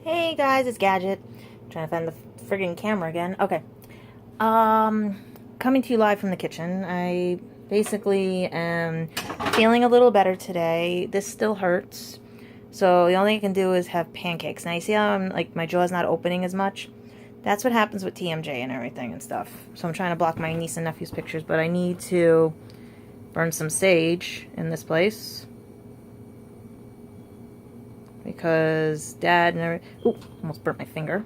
Hey guys, it's Gadget. Trying to find the friggin' camera again. Okay. Coming to you live from the kitchen. I basically am feeling a little better today. This still hurts. So the only thing I can do is have pancakes. Now you see how I'm like my jaw's not opening as much? That's what happens with TMJ and everything and stuff. So I'm trying to block my niece and nephew's pictures, but I need to burn some sage in this place. Because Dad never... Ooh, almost burnt my finger.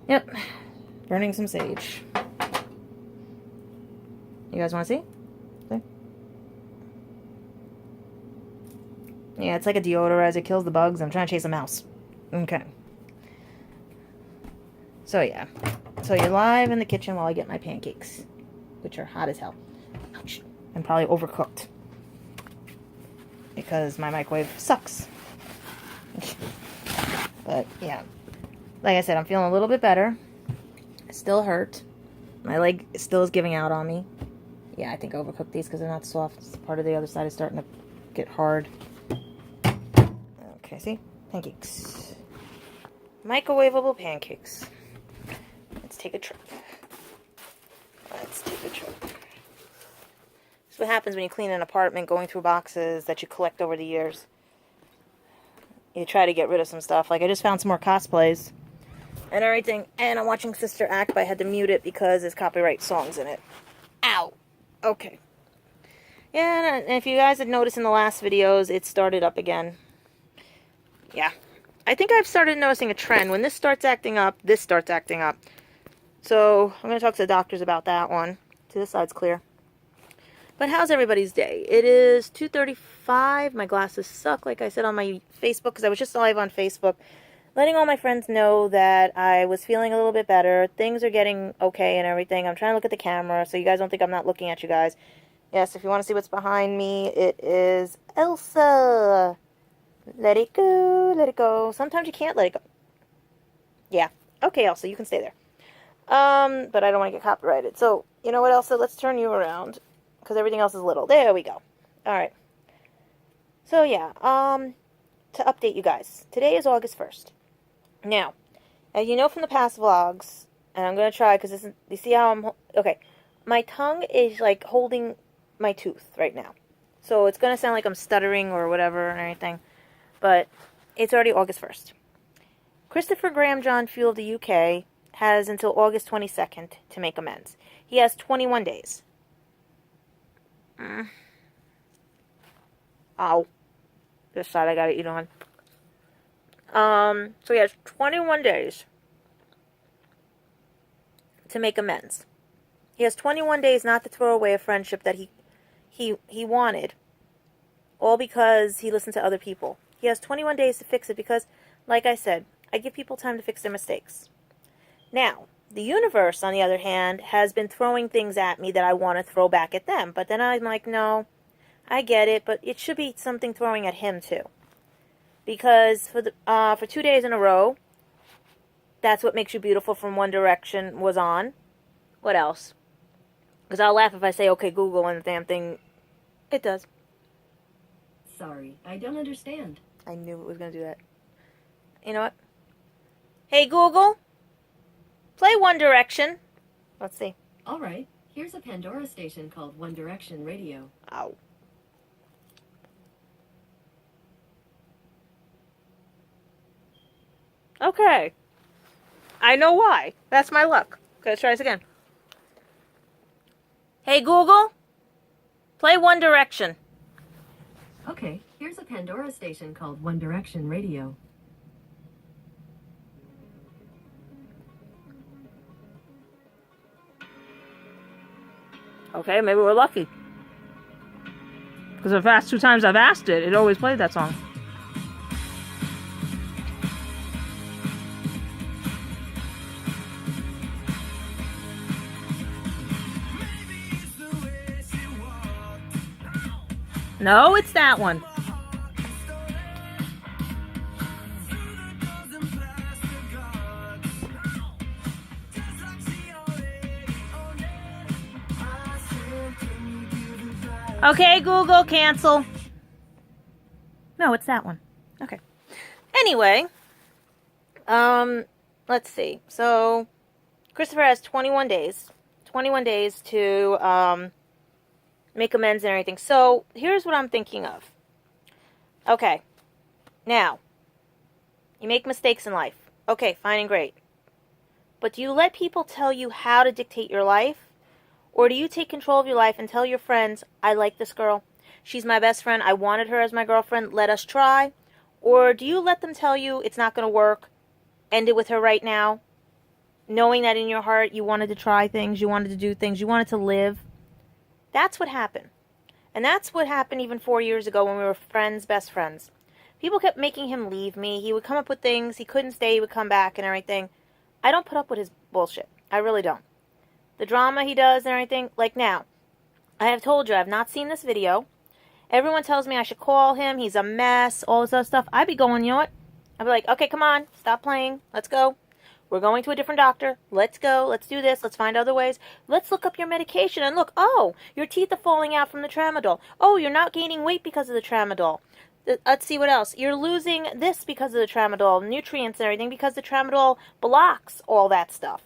Yep. Burning some sage. You guys want to see? Okay. Yeah, it's like a deodorizer. It kills the bugs. I'm trying to chase a mouse. Okay. So, yeah. So, you're live in the kitchen while I get my pancakes. Which are hot as hell. Ouch. And probably overcooked. Because my microwave sucks. But yeah, like I said, I'm feeling a little bit better. It still hurt. My leg still is giving out on me. Yeah, I think I overcooked these because they're not soft. Part of the other side is starting to get hard. Okay, see? Pancakes. Microwavable pancakes. Let's take a trip. Let's take a trip. This is what happens when you clean an apartment, going through boxes that you collect over the years. You try to get rid of some stuff. Like, I just found some more cosplays and everything. And I'm watching Sister Act, but I had to mute it because there's copyright songs in it. Ow! Okay. Yeah, and if you guys had noticed in the last videos, it started up again. Yeah. I think I've started noticing a trend. When this starts acting up, this starts acting up. So, I'm going to talk to the doctors about that one. See, this side's clear. But how's everybody's day? It is 2:35. My glasses suck, like I said on my Facebook, because I was just live on Facebook, letting all my friends know that I was feeling a little bit better. Things are getting okay and everything. I'm trying to look at the camera, so you guys don't think I'm not looking at you guys. Yes, if you want to see what's behind me, it is Elsa. Let it go, let it go. Sometimes you can't let it go. Yeah. Okay, Elsa, you can stay there. But I don't want to get copyrighted. So, you know what, Elsa? Let's turn you around. Because everything else is little. There we go. Alright. So, yeah. To update you guys. Today is August 1st. Now, as you know from the past vlogs, and I'm going to try, because this is, you see how I'm, okay. My tongue is, like, holding my tooth right now. So, it's going to sound like I'm stuttering or whatever and everything. But, it's already August 1st. Christopher Graham John Fuel of the UK has until August 22nd to make amends. He has 21 days. Ow. This side I gotta eat on. So he has 21 days to make amends. He has 21 days not to throw away a friendship that he wanted. All because he listened to other people. He has 21 days to fix it because, like I said, I give people time to fix their mistakes. Now, the universe, on the other hand, has been throwing things at me that I want to throw back at them. But then I'm like, no, I get it, but it should be something throwing at him too. Because for 2 days in a row, That's What Makes You Beautiful from One Direction was on. What else? Because I'll laugh if I say, okay, Google, and the damn thing, it does. Sorry, I don't understand. I knew it was going to do that. You know what? Hey, Google. Play One Direction. Let's see. All right, here's a Pandora station called One Direction Radio. Ow. Okay. I know why. That's my luck. Okay, let's try this again. Hey, Google. Play One Direction. Okay, here's a Pandora station called One Direction Radio. Okay, maybe we're lucky. Because the past 2 times I've asked it, it always played that song. No, it's that one. Okay, Google, cancel. No, it's that one. Okay. Anyway, Let's see. So, Christopher has 21 days. 21 days to, make amends and everything. So, here's what I'm thinking of. Okay. Now, you make mistakes in life. Okay, fine and great. But do you let people tell you how to dictate your life? Or do you take control of your life and tell your friends, I like this girl. She's my best friend. I wanted her as my girlfriend. Let us try. Or do you let them tell you it's not going to work? End it with her right now. Knowing that in your heart you wanted to try things. You wanted to do things. You wanted to live. That's what happened. And that's what happened even 4 years ago when we were friends, best friends. People kept making him leave me. He would come up with things. He couldn't stay. He would come back and everything. I don't put up with his bullshit. I really don't. The drama he does and everything. Like now, I have told you I have not seen this video. Everyone tells me I should call him. He's a mess. All this other stuff. I'd be going, you know what? I'd be like, okay, come on. Stop playing. Let's go. We're going to a different doctor. Let's go. Let's do this. Let's find other ways. Let's look up your medication and look. Oh, your teeth are falling out from the tramadol. Oh, you're not gaining weight because of the tramadol. Let's see what else. You're losing this because of the tramadol, nutrients and everything, because the tramadol blocks all that stuff.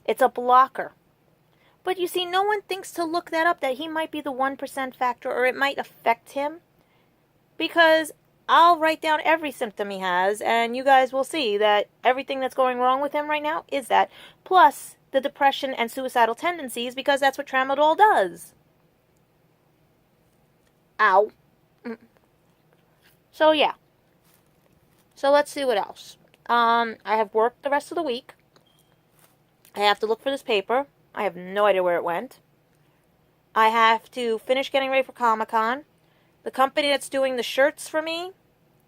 It's a blocker. But you see, no one thinks to look that up, that he might be the 1% factor, or it might affect him. Because I'll write down every symptom he has, and you guys will see that everything that's going wrong with him right now is that. Plus the depression and suicidal tendencies, because that's what tramadol does. Ow. So, yeah. So, let's see what else. I have worked the rest of the week. I have to look for this paper. I have no idea where it went. I have to finish getting ready for Comic-Con. The company that's doing the shirts for me,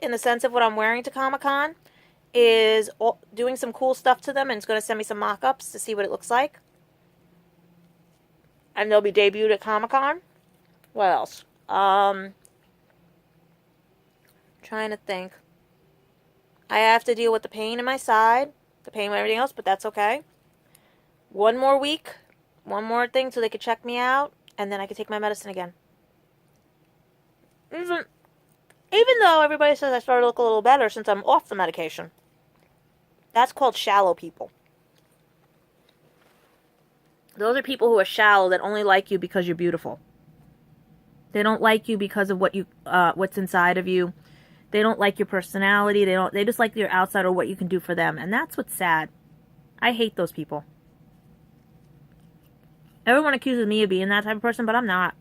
in the sense of what I'm wearing to Comic-Con, is doing some cool stuff to them, and it's going to send me some mock-ups to see what it looks like. And they'll be debuted at Comic-Con. What else? Trying to think. I have to deal with the pain in my side, the pain with everything else, but that's okay. One more week, one more thing so they could check me out, and then I could take my medicine again. Even though everybody says I started to look a little better since I'm off the medication. That's called shallow people. Those are people who are shallow that only like you because you're beautiful. They don't like you because of what's inside of you. They don't like your personality. They just like your outside or what you can do for them. And that's what's sad. I hate those people. Everyone accuses me of being that type of person, but I'm not.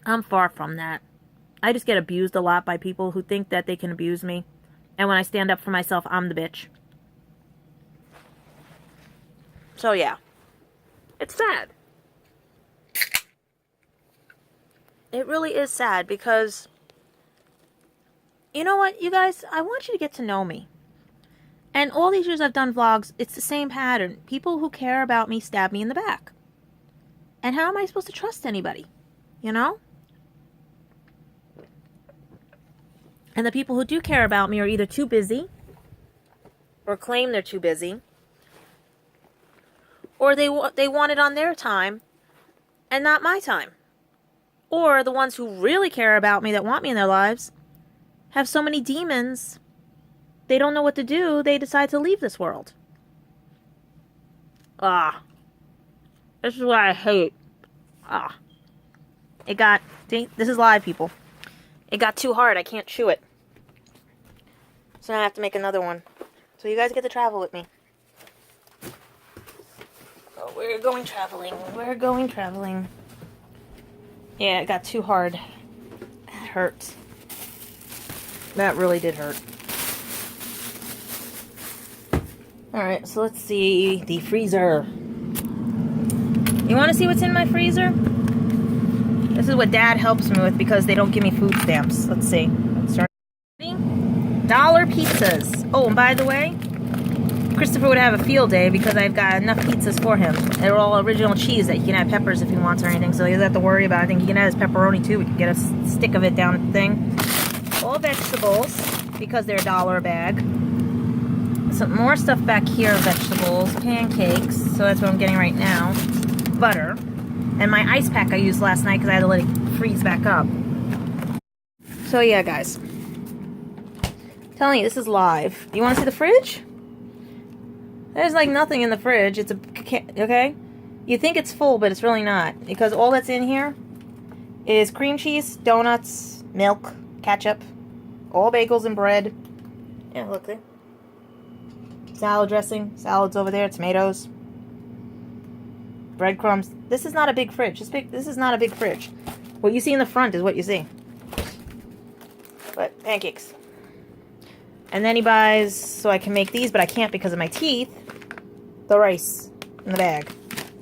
I'm far from that. I just get abused a lot by people who think that they can abuse me. And when I stand up for myself, I'm the bitch. So yeah. It's sad. It really is sad because, you know what, you guys, I want you to get to know me. And all these years I've done vlogs, it's the same pattern. People who care about me stab me in the back. And how am I supposed to trust anybody? You know? And the people who do care about me are either too busy, or claim they're too busy, or they want it on their time and not my time. Or the ones who really care about me, that want me in their lives, have so many demons, they don't know what to do, they decide to leave this world. This is what I hate. This is live, people. It got too hard, I can't chew it. So now I have to make another one. So you guys get to travel with me. Oh, we're going traveling. We're going traveling. Yeah, it got too hard. That hurts. That really did hurt. Alright, so let's see the freezer. You want to see what's in my freezer? This is what Dad helps me with because they don't give me food stamps. Let's see. Let's start. Dollar pizzas. Oh, and by the way, Christopher would have a field day because I've got enough pizzas for him. They're all original cheese that he can add peppers if he wants or anything, so he doesn't have to worry about it. I think he can add his pepperoni too. We can get a stick of it down at the thing. All vegetables because they're $1 a bag. Some more stuff back here, vegetables, pancakes, so that's what I'm getting right now. Butter. And my ice pack I used last night because I had to let it freeze back up. So yeah, guys. telling you, this is live. You want to see the fridge? There's like nothing in the fridge. It's okay? You think it's full, but it's really not. Because all that's in here is cream cheese, donuts, milk, ketchup, all bagels and bread. Yeah, look there. Salad dressing. Salads over there. Tomatoes. Breadcrumbs. This is not a big fridge. This is not a big fridge. What you see in the front is what you see. But pancakes. And then he buys, so I can make these, but I can't because of my teeth, the rice in the bag.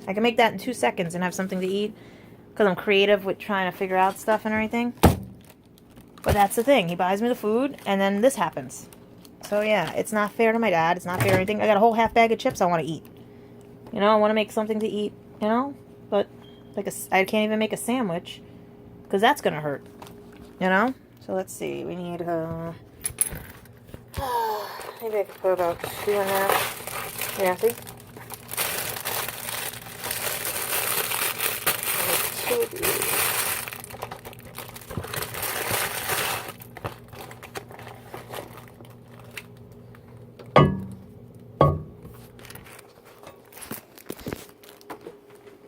I can make that in 2 seconds and have something to eat because I'm creative with trying to figure out stuff and everything. But that's the thing. He buys me the food, and then this happens. So, yeah, it's not fair to my dad. It's not fair to anything. I got a whole half bag of chips I want to eat. You know, I want to make something to eat, you know? But like I can't even make a sandwich because that's going to hurt, you know? So, let's see. We need, maybe I could put about 2 in there. Yeah, see? 2 of these.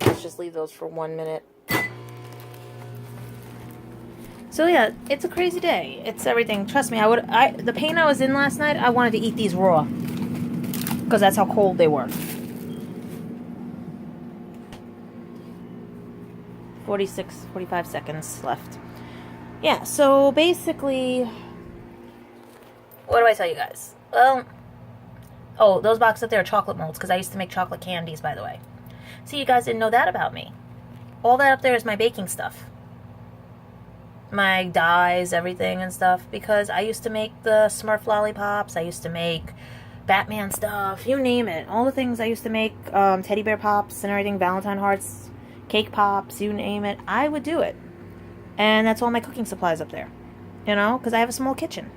Let's just leave those for 1 minute. So yeah, it's a crazy day. It's everything. Trust me, the pain I was in last night, I wanted to eat these raw. Because that's how cold they were. 45 seconds left. Yeah, so basically, what do I tell you guys? Well, oh, those boxes up there are chocolate molds because I used to make chocolate candies, by the way. See, you guys didn't know that about me. All that up there is my baking stuff. My dyes, everything and stuff, because I used to make the Smurf lollipops, I used to make Batman stuff, you name it. All the things I used to make, teddy bear pops and everything, Valentine hearts, cake pops, you name it, I would do it. And that's all my cooking supplies up there, you know, because I have a small kitchen.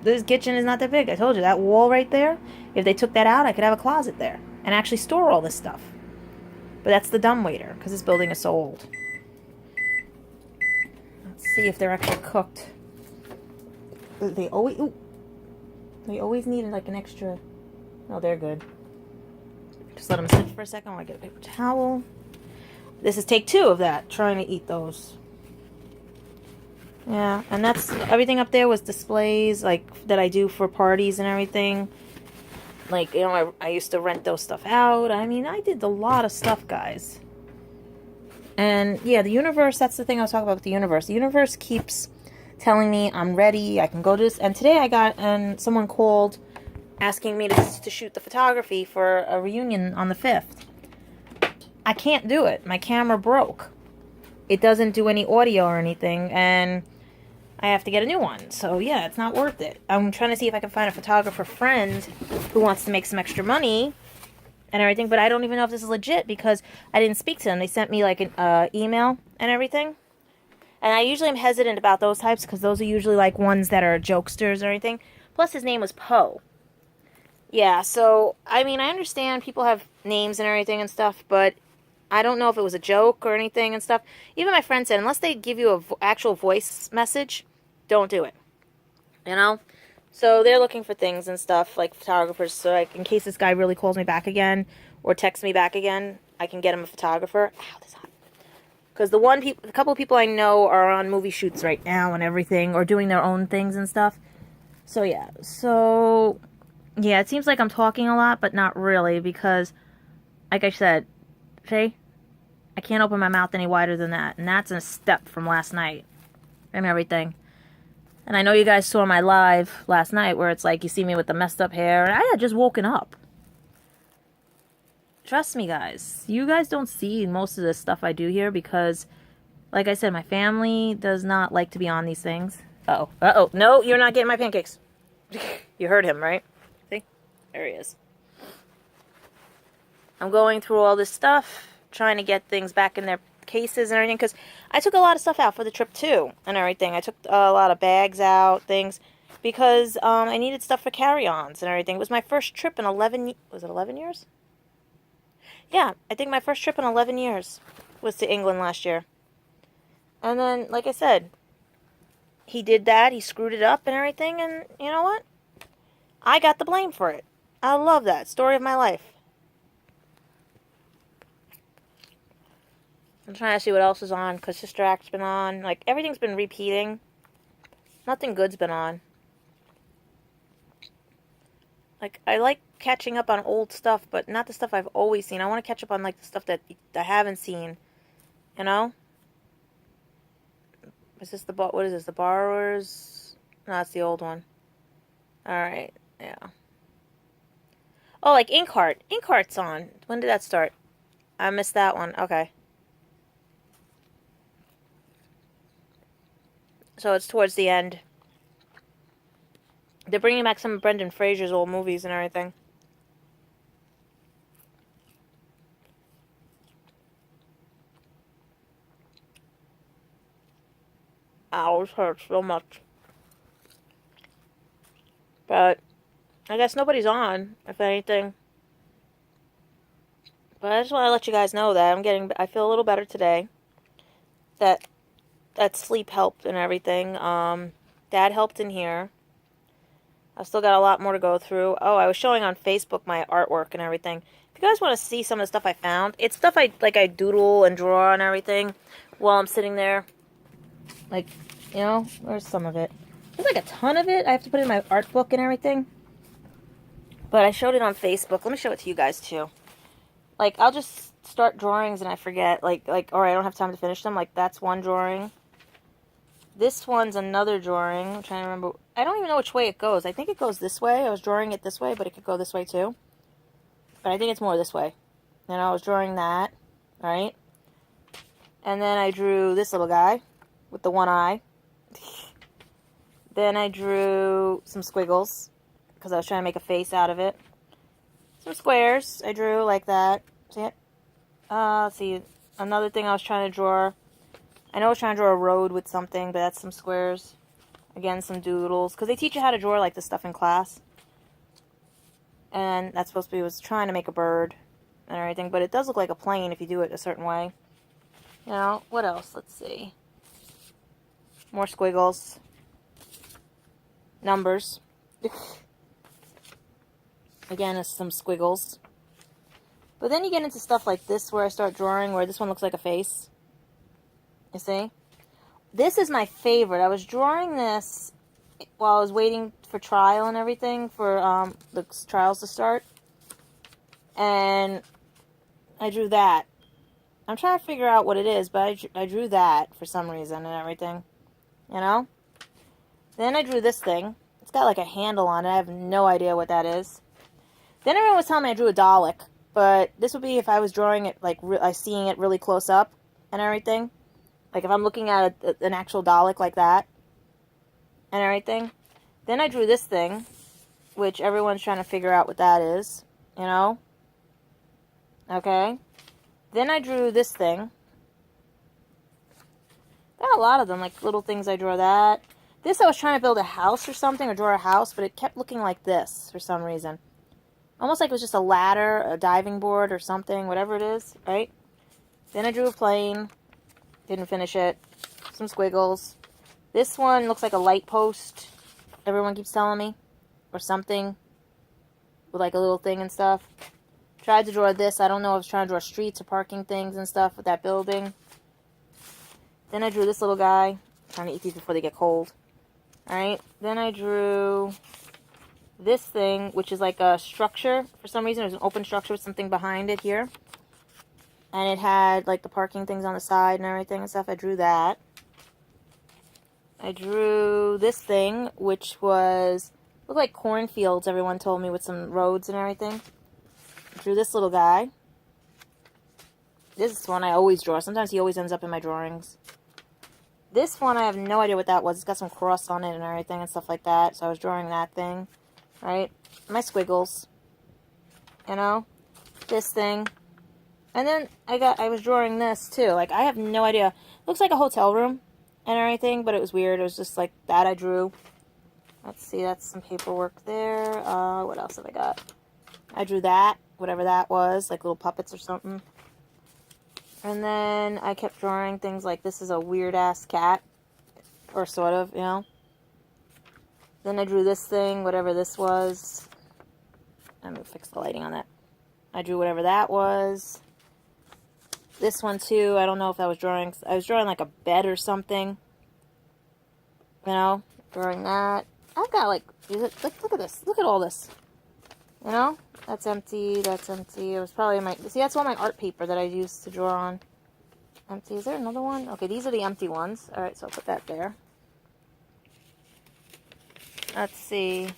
This kitchen is not that big. I told you, that wall right there, if they took that out, I could have a closet there and actually store all this stuff. But that's the dumbwaiter, because this building is so old. See if they're actually cooked. They always need like an extra. Oh, they're good. Just let them sit for a second while I get a paper towel. This is take 2 of that, trying to eat those. Yeah, and that's everything up there was displays like that I do for parties and everything. Like, you know, I used to rent those stuff out. I mean, I did a lot of stuff, guys. And yeah, the universe, that's the thing I was talking about with the universe. The universe keeps telling me I'm ready, I can go to this. And today I got, and someone called asking me to shoot the photography for a reunion on the 5th. I can't do it. My camera broke. It doesn't do any audio or anything, and I have to get a new one. So yeah, it's not worth it. I'm trying to see if I can find a photographer friend who wants to make some extra money and everything, but I don't even know if this is legit because I didn't speak to them. They sent me like an email and everything. And I usually am hesitant about those types because those are usually like ones that are jokesters or anything. Plus his name was Poe. Yeah, so, I mean, I understand people have names and everything and stuff, but I don't know if it was a joke or anything and stuff. Even my friend said, unless they give you an actual voice message, don't do it. You know? So they're looking for things and stuff, like photographers, so like in case this guy really calls me back again or texts me back again, I can get him a photographer. Ow, this is hot. Because a couple of people I know are on movie shoots right now and everything, or doing their own things and stuff. So yeah, it seems like I'm talking a lot, but not really, because, like I said, see, I can't open my mouth any wider than that, and that's a step from last night and everything. And I know you guys saw my live last night where it's like you see me with the messed up hair. And I had just woken up. Trust me, guys. You guys don't see most of the stuff I do here because, like I said, my family does not like to be on these things. Uh-oh. Uh-oh. No, you're not getting my pancakes. You heard him, right? See? There he is. I'm going through all this stuff, trying to get things back in their cases and everything, because I took a lot of stuff out for the trip too and everything. I took a lot of bags out, things, because I needed stuff for carry-ons and everything. It was my first trip in 11 years? Yeah, I think my first trip in 11 years was to England last year. And then, like I said, he did that. He screwed it up and everything. And you know what? I got the blame for it. I love that. Story of my life. I'm trying to see what else is on, because Sister Act's been on. Like, everything's been repeating. Nothing good's been on. Like, I like catching up on old stuff, but not the stuff I've always seen. I want to catch up on, like, the stuff that I haven't seen. You know? Is this the, what is this? The Borrowers? No, that's the old one. Alright, yeah. Oh, like Inkheart. Inkheart's on. When did that start? I missed that one. Okay. So it's towards the end. They're bringing back some of Brendan Fraser's old movies and everything. Ow, it hurts so much. But I guess nobody's on, if anything. But I just want to let you guys know that I feel a little better today. That sleep helped and everything. Dad helped in here. I've still got a lot more to go through. Oh, I was showing on Facebook my artwork and everything. If you guys want to see some of the stuff I found, it's stuff I doodle and draw and everything while I'm sitting there. Like, you know, where's some of it? There's like a ton of it. I have to put in my art book and everything. But I showed it on Facebook. Let me show it to you guys too. Like, I'll just start drawings and I forget. Like, or I don't have time to finish them. Like, that's one drawing. This one's another drawing. I'm trying to remember. I don't even know which way it goes. I think it goes this way. I was drawing it this way, but it could go this way too. But I think it's more this way. And I was drawing that, right? And then I drew this little guy with the one eye. Then I drew some squiggles because I was trying to make a face out of it. Some squares I drew like that. See it? Let's see. Another thing I was trying to draw. I know I was trying to draw a road with something, but that's some squares. Again, some doodles. Because they teach you how to draw like this stuff in class. And that's supposed to be, was trying to make a bird and everything. But it does look like a plane if you do it a certain way. You know, what else? Let's see. More squiggles. Numbers. Again, it's some squiggles. But then you get into stuff like this where I start drawing, where this one looks like a face. You see? This is my favorite. I was drawing this while I was waiting for trial and everything, for the trials to start. And I drew that. I'm trying to figure out what it is, but I drew that for some reason and everything. You know? Then I drew this thing. It's got like a handle on it. I have no idea what that is. Then everyone was telling me I drew a Dalek. But this would be if I was drawing it, like, seeing it really close up and everything. Like, if I'm looking at an actual Dalek like that and everything. Then I drew this thing, which everyone's trying to figure out what that is, you know? Okay? Then I drew this thing. Got a lot of them, like little things I draw that. This I was trying to build a house or something, or draw a house, but it kept looking like this for some reason. Almost like it was just a ladder, a diving board or something, whatever it is, right? Then I drew a plane. Didn't finish it. Some squiggles. This one looks like a light post. Everyone keeps telling me. Or something. With like a little thing and stuff. Tried to draw this. I don't know. I was trying to draw streets or parking things and stuff with that building. Then I drew this little guy. Trying to eat these before they get cold. Alright. Then I drew this thing, which is like a structure. For some reason, there's an open structure with something behind it here. And it had, like, the parking things on the side and everything and stuff. I drew that. I drew this thing, which was, looked like cornfields, everyone told me, with some roads and everything. I drew this little guy. This is one I always draw. Sometimes he always ends up in my drawings. This one, I have no idea what that was. It's got some cross on it and everything and stuff like that. So I was drawing that thing. Right? My squiggles. You know? This thing. And then I was drawing this too. Like, I have no idea. Looks like a hotel room and everything, but it was weird. It was just like that I drew. Let's see, that's some paperwork there. What else have I got? I drew that, whatever that was, like little puppets or something. And then I kept drawing things like this is a weird ass cat. Or sort of, you know. Then I drew this thing, whatever this was. I'm going to fix the lighting on that. I drew whatever that was. This one too, I don't know if I was drawing. I was drawing like a bed or something. You know, drawing that. I've got like, look at this. Look at all this. You know, that's empty. That's empty. It was probably my, see, that's all my art paper that I used to draw on. Empty. Is there another one? Okay, these are the empty ones. All right, so I'll put that there. Let's see.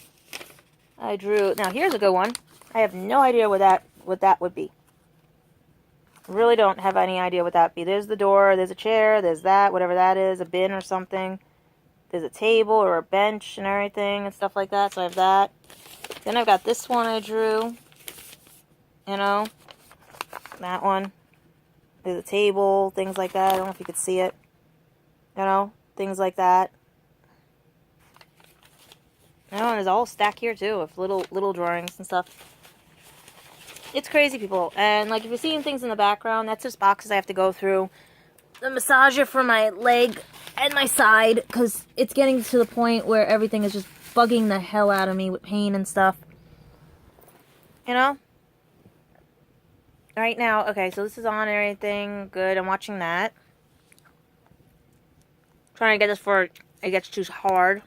I drew. Now here's a good one. I have no idea what that would be. Really don't have any idea what that would be. There's the door. There's a chair. There's that. Whatever that is, a bin or something. There's a table or a bench and everything and stuff like that. So I have that. Then I've got this one I drew. You know, that one. There's a table, things like that. I don't know if you could see it. You know, things like that. You know, and there's a whole stack here too of little drawings and stuff. It's crazy, people. And like if you're seeing things in the background, that's just boxes I have to go through. The massager for my leg and my side, because it's getting to the point where everything is just bugging the hell out of me with pain and stuff. You know? Right now, okay, so this is on and everything. Good, I'm watching that. Trying to get this before it gets too hard.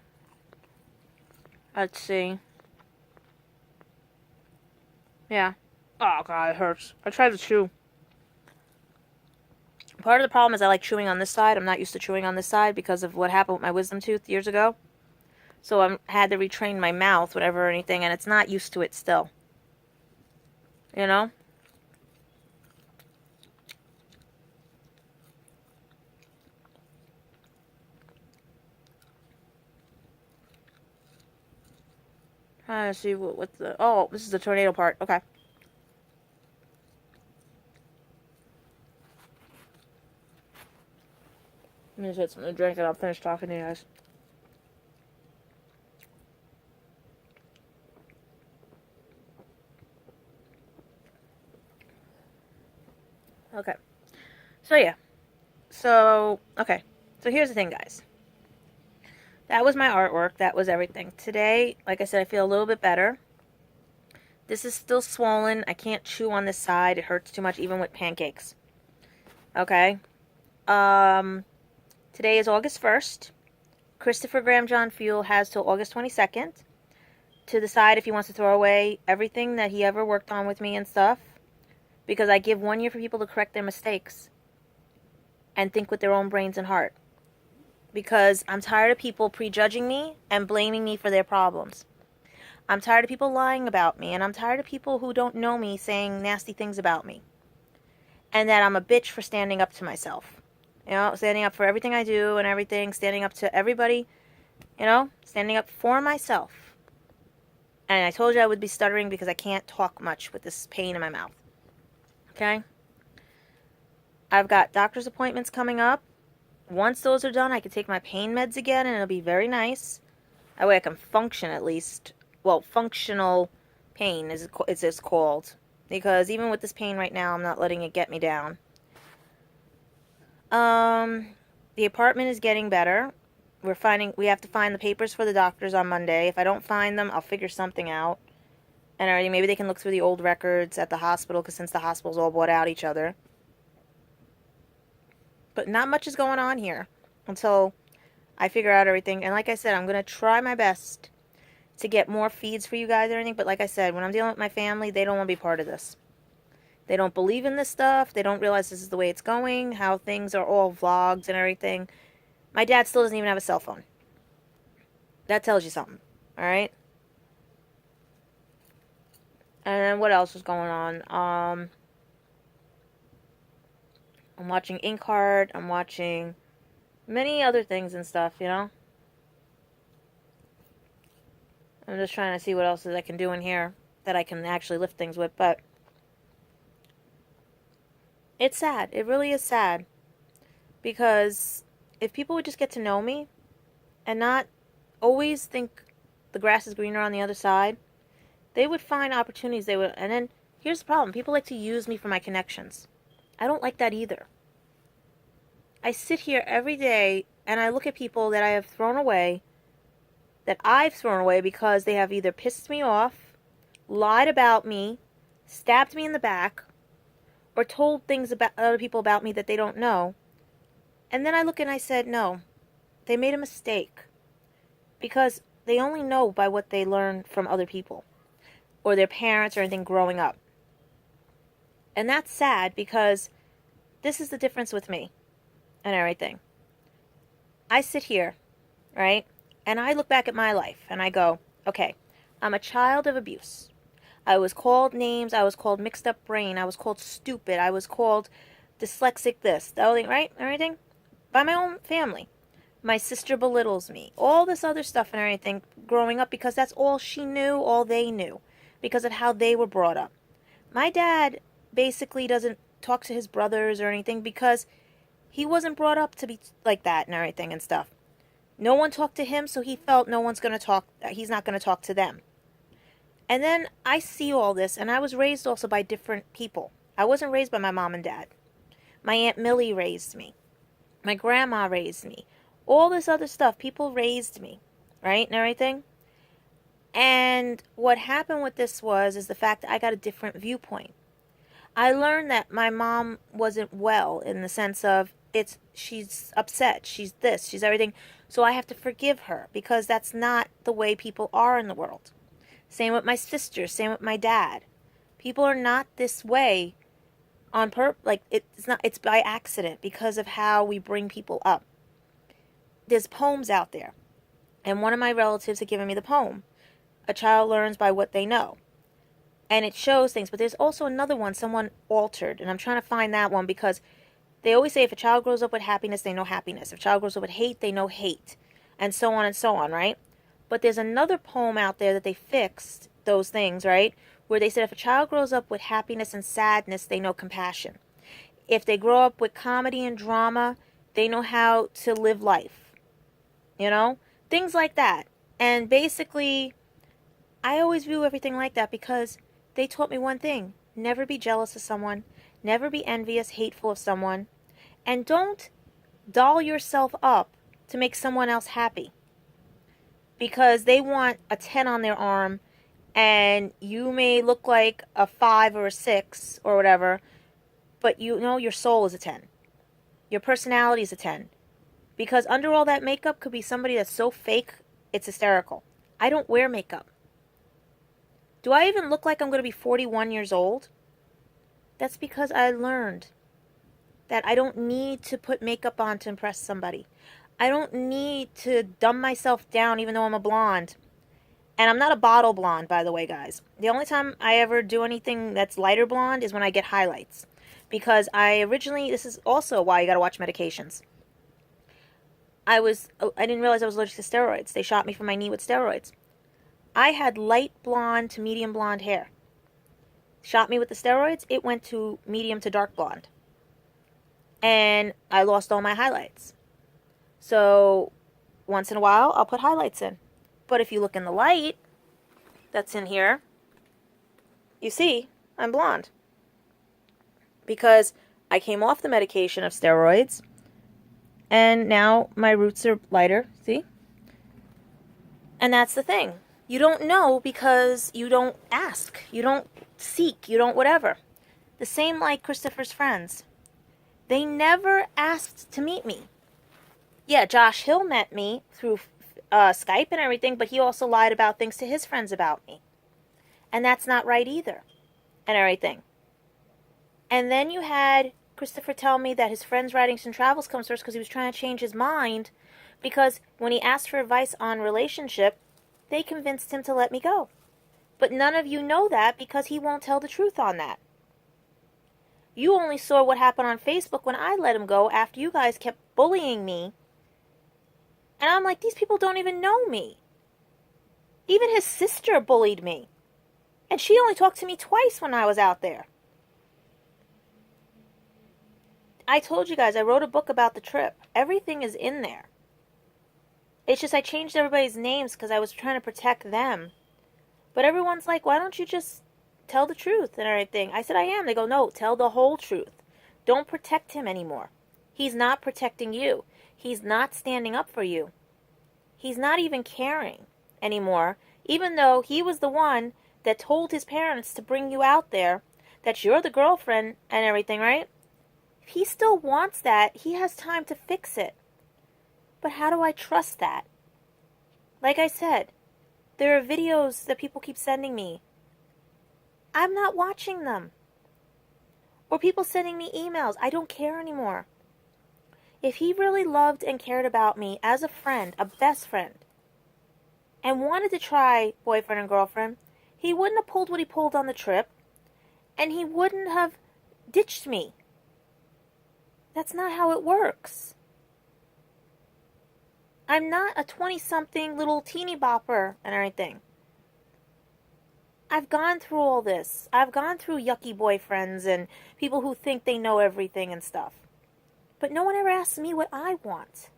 Let's see. Yeah. Oh, God, it hurts. I tried to chew. Part of the problem is I like chewing on this side. I'm not used to chewing on this side because of what happened with my wisdom tooth years ago. So I had to retrain my mouth, whatever, or anything, and it's not used to it still. You know? Trying to see what's the... Oh, this is the tornado part. Okay. Let me just get something to drink and I'll finish talking to you guys. Okay. So, yeah. So, okay. So, here's the thing, guys. That was my artwork. That was everything. Today, like I said, I feel a little bit better. This is still swollen. I can't chew on this side. It hurts too much, even with pancakes. Okay. Today is August 1st. Christopher Graham John Fuel has till August 22nd to decide if he wants to throw away everything that he ever worked on with me and stuff. Because I give 1 year for people to correct their mistakes and think with their own brains and heart. Because I'm tired of people prejudging me and blaming me for their problems. I'm tired of people lying about me, and I'm tired of people who don't know me saying nasty things about me. And that I'm a bitch for standing up to myself. You know, standing up for everything I do and everything, standing up to everybody, you know, standing up for myself. And I told you I would be stuttering because I can't talk much with this pain in my mouth. Okay? I've got doctor's appointments coming up. Once those are done, I can take my pain meds again, and it'll be very nice. That way I can function at least. Well, functional pain is it's called. Because even with this pain right now, I'm not letting it get me down. The apartment is getting better. We have to find the papers for the doctors on Monday. If I don't find them, I'll figure something out. And already, maybe they can look through the old records at the hospital, because since the hospitals all bought out each other. But not much is going on here until I figure out everything. And like I said, I'm going to try my best to get more feeds for you guys or anything. But like I said, when I'm dealing with my family, they don't want to be part of this. They don't believe in this stuff. They don't realize this is the way it's going, how things are all vlogs and everything. My dad still doesn't even have a cell phone. That tells you something, all right? And then what else was going on? I'm watching Inkheart. I'm watching many other things and stuff, you know? I'm just trying to see what else I can do in here that I can actually lift things with, but it's sad. It really is sad. Because if people would just get to know me and not always think the grass is greener on the other side, they would find opportunities. And then here's the problem. People like to use me for my connections. I don't like that either. I sit here every day and I look at people that I have thrown away, that I've thrown away because they have either pissed me off, lied about me, stabbed me in the back, or told things about other people about me that they don't know. And then I look and I said, no, they made a mistake. Because they only know by what they learn from other people or their parents or anything growing up. And that's sad because this is the difference with me and everything. I sit here, right? And I look back at my life and I go, okay, I'm a child of abuse. I was called names. I was called mixed up brain. I was called stupid. I was called dyslexic this, that, right? Everything by my own family. My sister belittles me. All this other stuff and everything growing up because that's all she knew, all they knew. Because of how they were brought up. My dad basically doesn't talk to his brothers or anything because he wasn't brought up to be like that and everything and stuff. No one talked to him, so he felt no one's going to talk, he's not going to talk to them. And then I see all this, and I was raised also by different people. I wasn't raised by my mom and dad. My Aunt Millie raised me. My grandma raised me. All this other stuff, people raised me, right, and everything. And what happened with this is the fact that I got a different viewpoint. I learned that my mom wasn't well in the sense of she's upset, she's this, she's everything. So I have to forgive her because that's not the way people are in the world. Same with my sister, same with my dad. People are not this way on purpose. Like it's by accident because of how we bring people up. There's poems out there. And one of my relatives had given me the poem. A child learns by what they know. And it shows things. But there's also another one someone altered. And I'm trying to find that one because they always say if a child grows up with happiness, they know happiness. If a child grows up with hate, they know hate. And so on, right? But there's another poem out there that they fixed those things, right? Where they said if a child grows up with happiness and sadness, they know compassion. If they grow up with comedy and drama, they know how to live life. You know? Things like that. And basically, I always view everything like that because they taught me one thing. Never be jealous of someone. Never be envious, hateful of someone. And don't doll yourself up to make someone else happy. Because they want a 10 on their arm and you may look like a 5 or a 6 or whatever, but you know your soul is a 10. Your personality is a 10. Because under all that makeup could be somebody that's so fake, it's hysterical. I don't wear makeup. Do I even look like I'm going to be 41 years old? That's because I learned that I don't need to put makeup on to impress somebody. I don't need to dumb myself down even though I'm a blonde. And I'm not a bottle blonde, by the way, guys. The only time I ever do anything that's lighter blonde is when I get highlights. Because this is also why you got to watch medications. I didn't realize I was allergic to steroids. They shot me from my knee with steroids. I had light blonde to medium blonde hair. Shot me with the steroids, it went to medium to dark blonde. And I lost all my highlights. So, once in a while, I'll put highlights in. But if you look in the light that's in here, you see I'm blonde. Because I came off the medication of steroids, and now my roots are lighter, see? And that's the thing. You don't know because you don't ask. You don't seek. You don't whatever. The same like Christopher's friends. They never asked to meet me. Yeah, Josh Hill met me through Skype and everything, but he also lied about things to his friends about me. And that's not right either. And everything. And then you had Christopher tell me that his friend's Writings and Travels comes first because he was trying to change his mind. Because when he asked for advice on relationship, they convinced him to let me go. But none of you know that because he won't tell the truth on that. You only saw what happened on Facebook when I let him go after you guys kept bullying me. And I'm like, these people don't even know me. Even his sister bullied me. And she only talked to me twice when I was out there. I told you guys, I wrote a book about the trip. Everything is in there. It's just I changed everybody's names because I was trying to protect them. But everyone's like, why don't you just tell the truth and everything? I said, I am. They go, no, tell the whole truth. Don't protect him anymore. He's not protecting you. He's not standing up for you. He's not even caring anymore, even though he was the one that told his parents to bring you out there, that you're the girlfriend and everything, right? If he still wants that, he has time to fix it. But how do I trust that? Like I said, there are videos that people keep sending me. I'm not watching them. Or people sending me emails. I don't care anymore. If he really loved and cared about me as a friend, a best friend, and wanted to try boyfriend and girlfriend, he wouldn't have pulled what he pulled on the trip, and he wouldn't have ditched me. That's not how it works. I'm not a 20-something little teeny bopper and everything. I've gone through all this. I've gone through yucky boyfriends and people who think they know everything and stuff. But no one ever asks me what I want.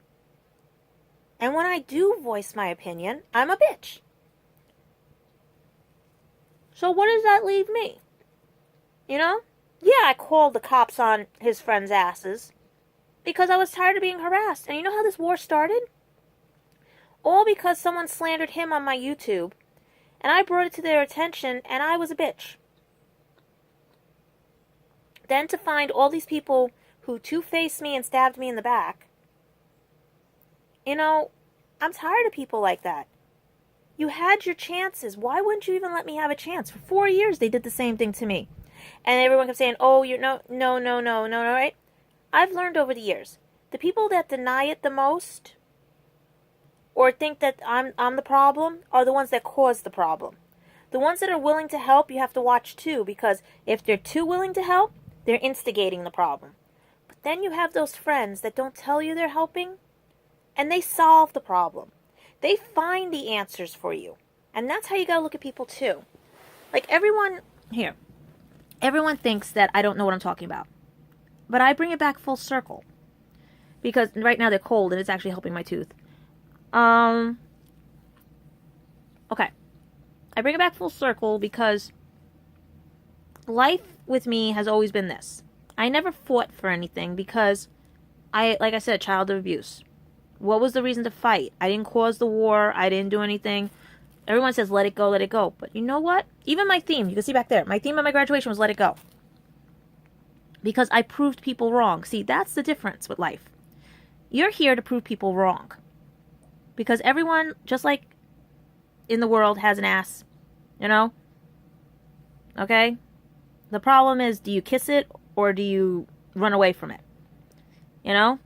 And when I do voice my opinion, I'm a bitch. So what does that leave me? You know? Yeah, I called the cops on his friends' asses because I was tired of being harassed. And you know how this war started? All because someone slandered him on my YouTube, and I brought it to their attention, and I was a bitch. Then to find all these people who two-faced me and stabbed me in the back. You know, I'm tired of people like that. You had your chances. Why wouldn't you even let me have a chance? For 4 years, they did the same thing to me. And everyone kept saying, oh, you're no, right? I've learned over the years, the people that deny it the most or think that I'm the problem are the ones that cause the problem. The ones that are willing to help, you have to watch too, because if they're too willing to help, they're instigating the problem. But then you have those friends that don't tell you they're helping, and they solve the problem. They find the answers for you. And that's how you gotta look at people too. Like everyone thinks that I don't know what I'm talking about. But I bring it back full circle. Because right now they're cold and it's actually helping my tooth. Okay. I bring it back full circle because life with me has always been this. I never fought for anything because like I said, childhood abuse. What was the reason to fight? I didn't cause the war. I didn't do anything. Everyone says, let it go, let it go. But you know what? Even my theme, you can see back there, my theme at my graduation was let it go. Because I proved people wrong. See, that's the difference with life. You're here to prove people wrong. Because everyone, just like in the world, has an ass. You know? Okay? The problem is, do you kiss it or do you run away from it? You know?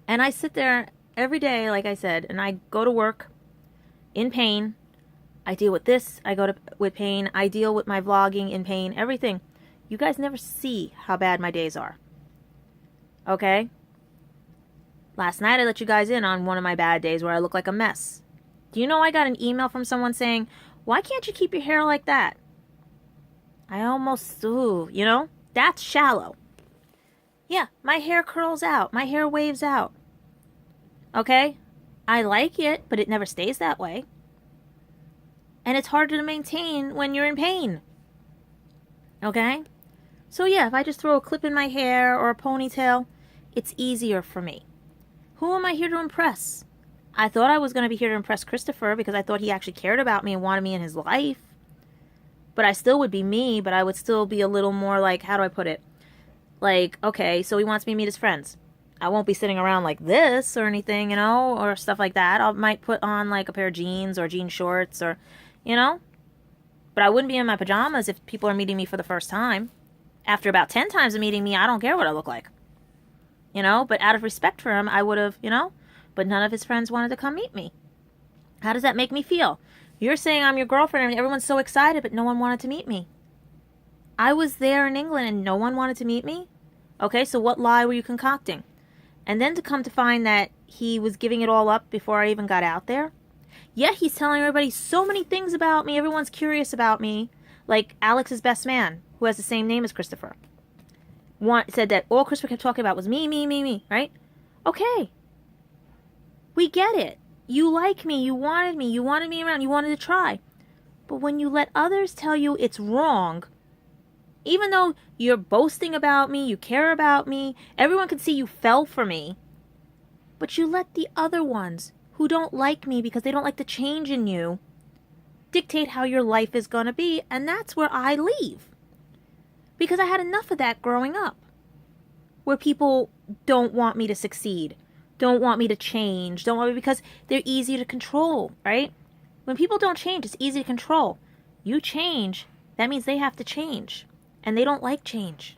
And I sit there every day, like I said, and I go to work in pain. I deal with this. I go with pain. I deal with my vlogging in pain. Everything. You guys never see how bad my days are. Okay? Last night I let you guys in on one of my bad days where I look like a mess. Do you know I got an email from someone saying, why can't you keep your hair like that? I almost, you know? That's shallow. Yeah, my hair curls out. My hair waves out. Okay? I like it, but it never stays that way. And it's harder to maintain when you're in pain. Okay? So yeah, if I just throw a clip in my hair or a ponytail, it's easier for me. Who am I here to impress? I thought I was going to be here to impress Christopher because I thought he actually cared about me and wanted me in his life. But I still would be me, but I would still be a little more like, how do I put it? Like, okay, so he wants me to meet his friends. I won't be sitting around like this or anything, you know, or stuff like that. I might put on like a pair of jeans or jean shorts or, you know. But I wouldn't be in my pajamas if people are meeting me for the first time. After about 10 times of meeting me, I don't care what I look like. You know, but out of respect for him, I would have, you know. But none of his friends wanted to come meet me. How does that make me feel? You're saying I'm your girlfriend and everyone's so excited, but no one wanted to meet me. I was there in England and no one wanted to meet me? Okay, so what lie were you concocting? And then to come to find that he was giving it all up before I even got out there? Yeah, he's telling everybody so many things about me. Everyone's curious about me. Like Alex's best man, who has the same name as Christopher. Said that all Christopher kept talking about was me, right? Okay. We get it. You like me. You wanted me around. You wanted to try. But when you let others tell you it's wrong, even though you're boasting about me, you care about me, everyone can see you fell for me, But you let the other ones who don't like me because they don't like the change in you dictate how your life is going to be, and that's where I leave. Because I had enough of that growing up, where people don't want me to succeed, don't want me to change, don't want me because they're easy to control, right? When people don't change, it's easy to control. You change, that means they have to change, and they don't like change.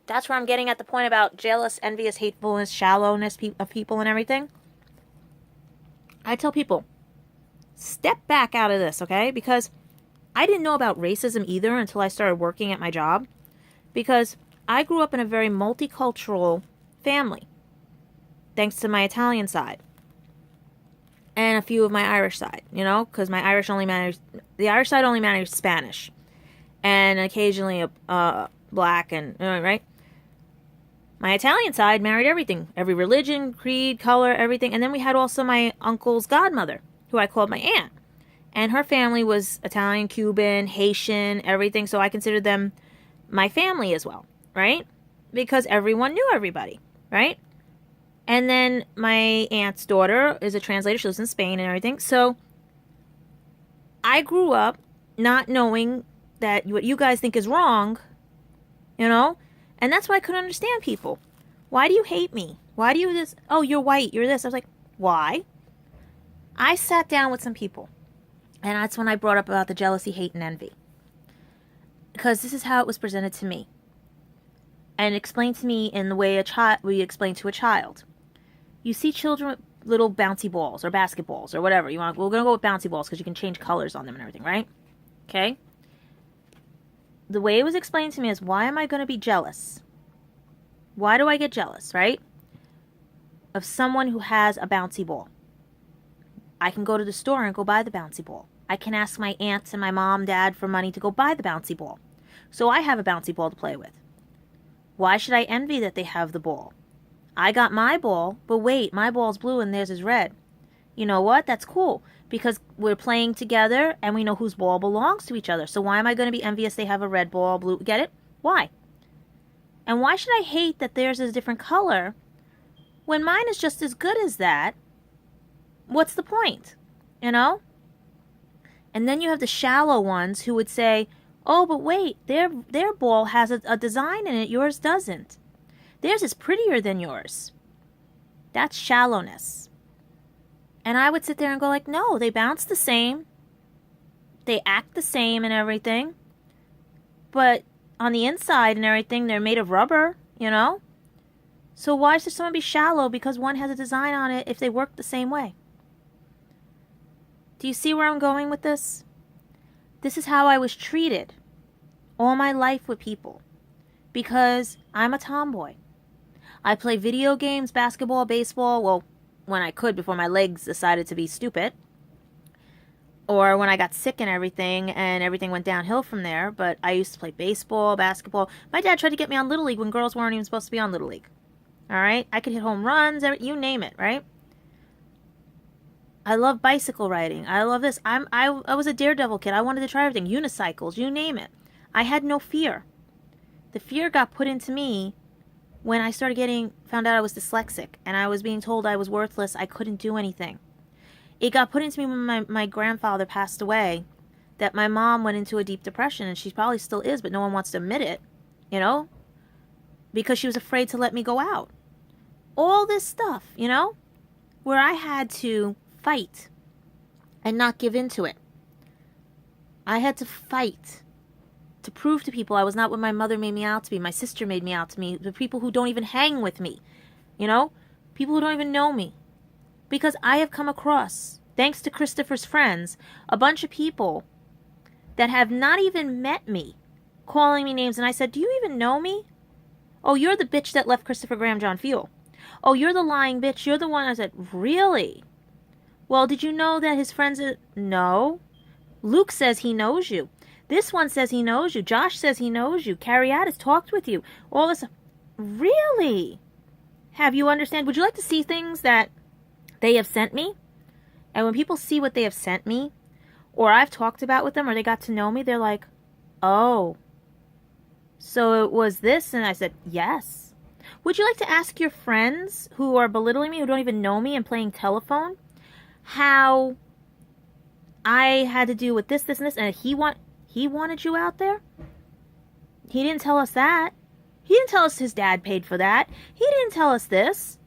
That's where I'm getting at the point about jealous, envious, hatefulness, shallowness of people and everything. I tell people, step back out of this, okay? Because I didn't know about racism either until I started working at my job. Because I grew up in a very multicultural family, thanks to my Italian side. And a few of my Irish side, you know? Because the Irish side only managed Spanish. And occasionally black and, right? My Italian side married everything. Every religion, creed, color, everything. And then we had also my uncle's godmother, who I called my aunt. And her family was Italian, Cuban, Haitian, everything. So I considered them my family as well, right? Because everyone knew everybody, right? And then my aunt's daughter is a translator. She lives in Spain and everything. So I grew up not knowing that what you guys think is wrong, you know? And that's why I couldn't understand people. Why do you hate me? Why do you this? Oh, you're white. You're this. I was like, why? I sat down with some people. And that's when I brought up about the jealousy, hate, and envy. Because this is how it was presented to me. And explained to me in the way we explain to a child. You see children with little bouncy balls or basketballs or whatever. We're going to go with bouncy balls because you can change colors on them and everything, right? Okay? The way it was explained to me is, why am I going to be jealous? Why do I get jealous, right? Of someone who has a bouncy ball. I can go to the store and go buy the bouncy ball. I can ask my aunts and my mom, dad for money to go buy the bouncy ball. So I have a bouncy ball to play with. Why should I envy that they have the ball? I got my ball, but wait, my ball's blue and theirs is red. You know what? That's cool. Because we're playing together and we know whose ball belongs to each other. So why am I going to be envious they have a red ball, blue? Get it? Why? And why should I hate that theirs is a different color when mine is just as good as that? What's the point? You know? And then you have the shallow ones who would say, oh, but wait, their ball has a design in it, yours doesn't. Theirs is prettier than yours. That's shallowness. And I would sit there and go like, no, they bounce the same. They act the same and everything. But on the inside and everything, they're made of rubber, you know? So why should someone be shallow because one has a design on it if they work the same way? Do you see where I'm going with this? This is how I was treated all my life with people. Because I'm a tomboy. I play video games, basketball, baseball, well, when I could before my legs decided to be stupid. Or when I got sick and everything went downhill from there. But I used to play baseball, basketball. My dad tried to get me on Little League when girls weren't even supposed to be on Little League. Alright? I could hit home runs, you name it, right? I love bicycle riding. I love this. I was a daredevil kid. I wanted to try everything. Unicycles, you name it. I had no fear. The fear got put into me when I found out I was dyslexic and I was being told I was worthless. I couldn't do anything. It got put into me when my grandfather passed away, that my mom went into a deep depression, and she probably still is, but no one wants to admit it, you know, because she was afraid to let me go out. All this stuff, you know, where I had to fight and not give in to it. I had to fight to prove to people I was not what my mother made me out to be, my sister made me out to be, the people who don't even hang with me, you know, people who don't even know me. Because I have come across, thanks to Christopher's friends, a bunch of people that have not even met me, calling me names, and I said, do you even know me? Oh, you're the bitch that left Christopher Graham John Fuel. Oh, you're the lying bitch, you're the one. I said, really? Well, did you know that his friends are... No. Luke says he knows you. This one says he knows you. Josh says he knows you. Carriat has talked with you. All this. Really? Have you understand? Would you like to see things that they have sent me? And when people see what they have sent me, or I've talked about with them, or they got to know me, they're like, oh, so it was this? And I said, yes. Would you like to ask your friends who are belittling me, who don't even know me and playing telephone, how I had to do with this, this, and this, and he wanted you out there? He didn't tell us that. He didn't tell us his dad paid for that. He didn't tell us this.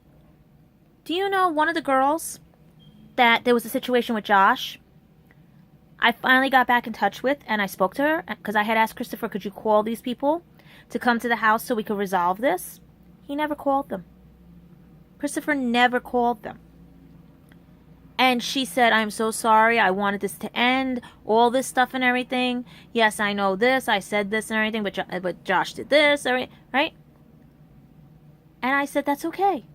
Do you know one of the girls that there was a situation with Josh? I finally got back in touch with, and I spoke to her because I had asked Christopher, could you call these people to come to the house so we could resolve this? He never called them. Christopher never called them. And she said, I'm so sorry. I wanted this to end. All this stuff and everything. Yes, I know this. I said this and everything. But Josh did this. Right? And I said, that's okay.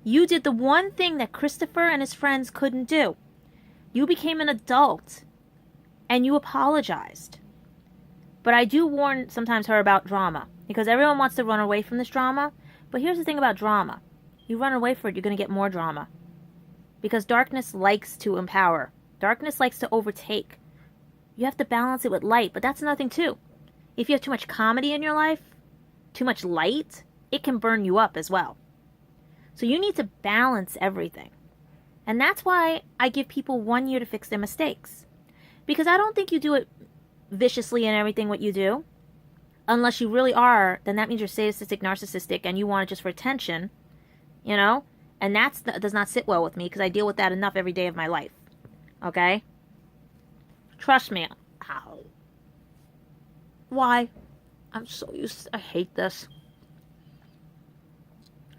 You did the one thing that Christopher and his friends couldn't do. You became an adult. And you apologized. But I do warn sometimes her about drama. Because everyone wants to run away from this drama. But here's the thing about drama. You run away from it, you're going to get more drama. Because darkness likes to empower. Darkness likes to overtake. You have to balance it with light. But that's another thing too. If you have too much comedy in your life, too much light, it can burn you up as well. So you need to balance everything. And that's why I give people 1 year to fix their mistakes. Because I don't think you do it viciously in everything what you do. Unless you really are, then that means you're sadistic, narcissistic, and you want it just for attention. You know? And that does not sit well with me because I deal with that enough every day of my life. Okay? Trust me. Ow. Why? I'm so used to, I hate this.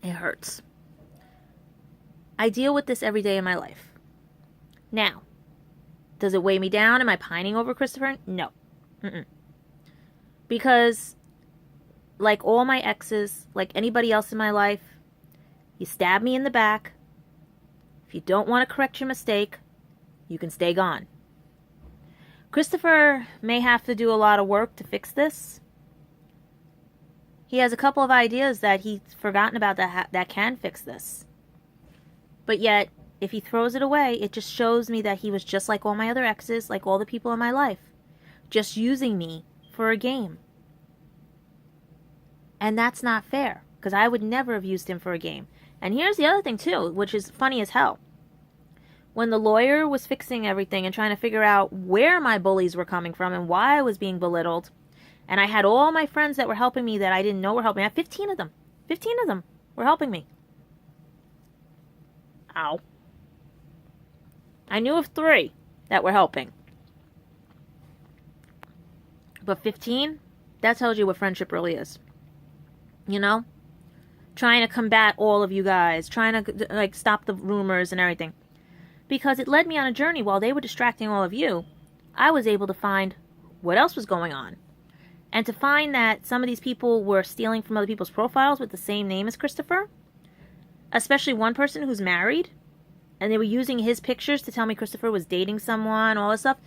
It hurts. I deal with this every day in my life. Now, does it weigh me down? Am I pining over Christopher? No. Because, like all my exes, like anybody else in my life, you stab me in the back. If you don't want to correct your mistake, you can stay gone. Christopher may have to do a lot of work to fix this. He has a couple of ideas that he's forgotten about that can fix this. But yet, if he throws it away, it just shows me that he was just like all my other exes, like all the people in my life. Just using me for a game. And that's not fair, because I would never have used him for a game. And here's the other thing, too, which is funny as hell. When the lawyer was fixing everything and trying to figure out where my bullies were coming from and why I was being belittled, and I had all my friends that were helping me that I didn't know were helping me. I had 15 of them. 15 of them were helping me. Ow. I knew of 3 that were helping. But 15? That tells you what friendship really is. You know? Trying to combat all of you guys. Trying to, like, stop the rumors and everything. Because it led me on a journey. While they were distracting all of you, I was able to find what else was going on. And to find that some of these people were stealing from other people's profiles with the same name as Christopher. Especially one person who's married. And they were using his pictures to tell me Christopher was dating someone, all this stuff.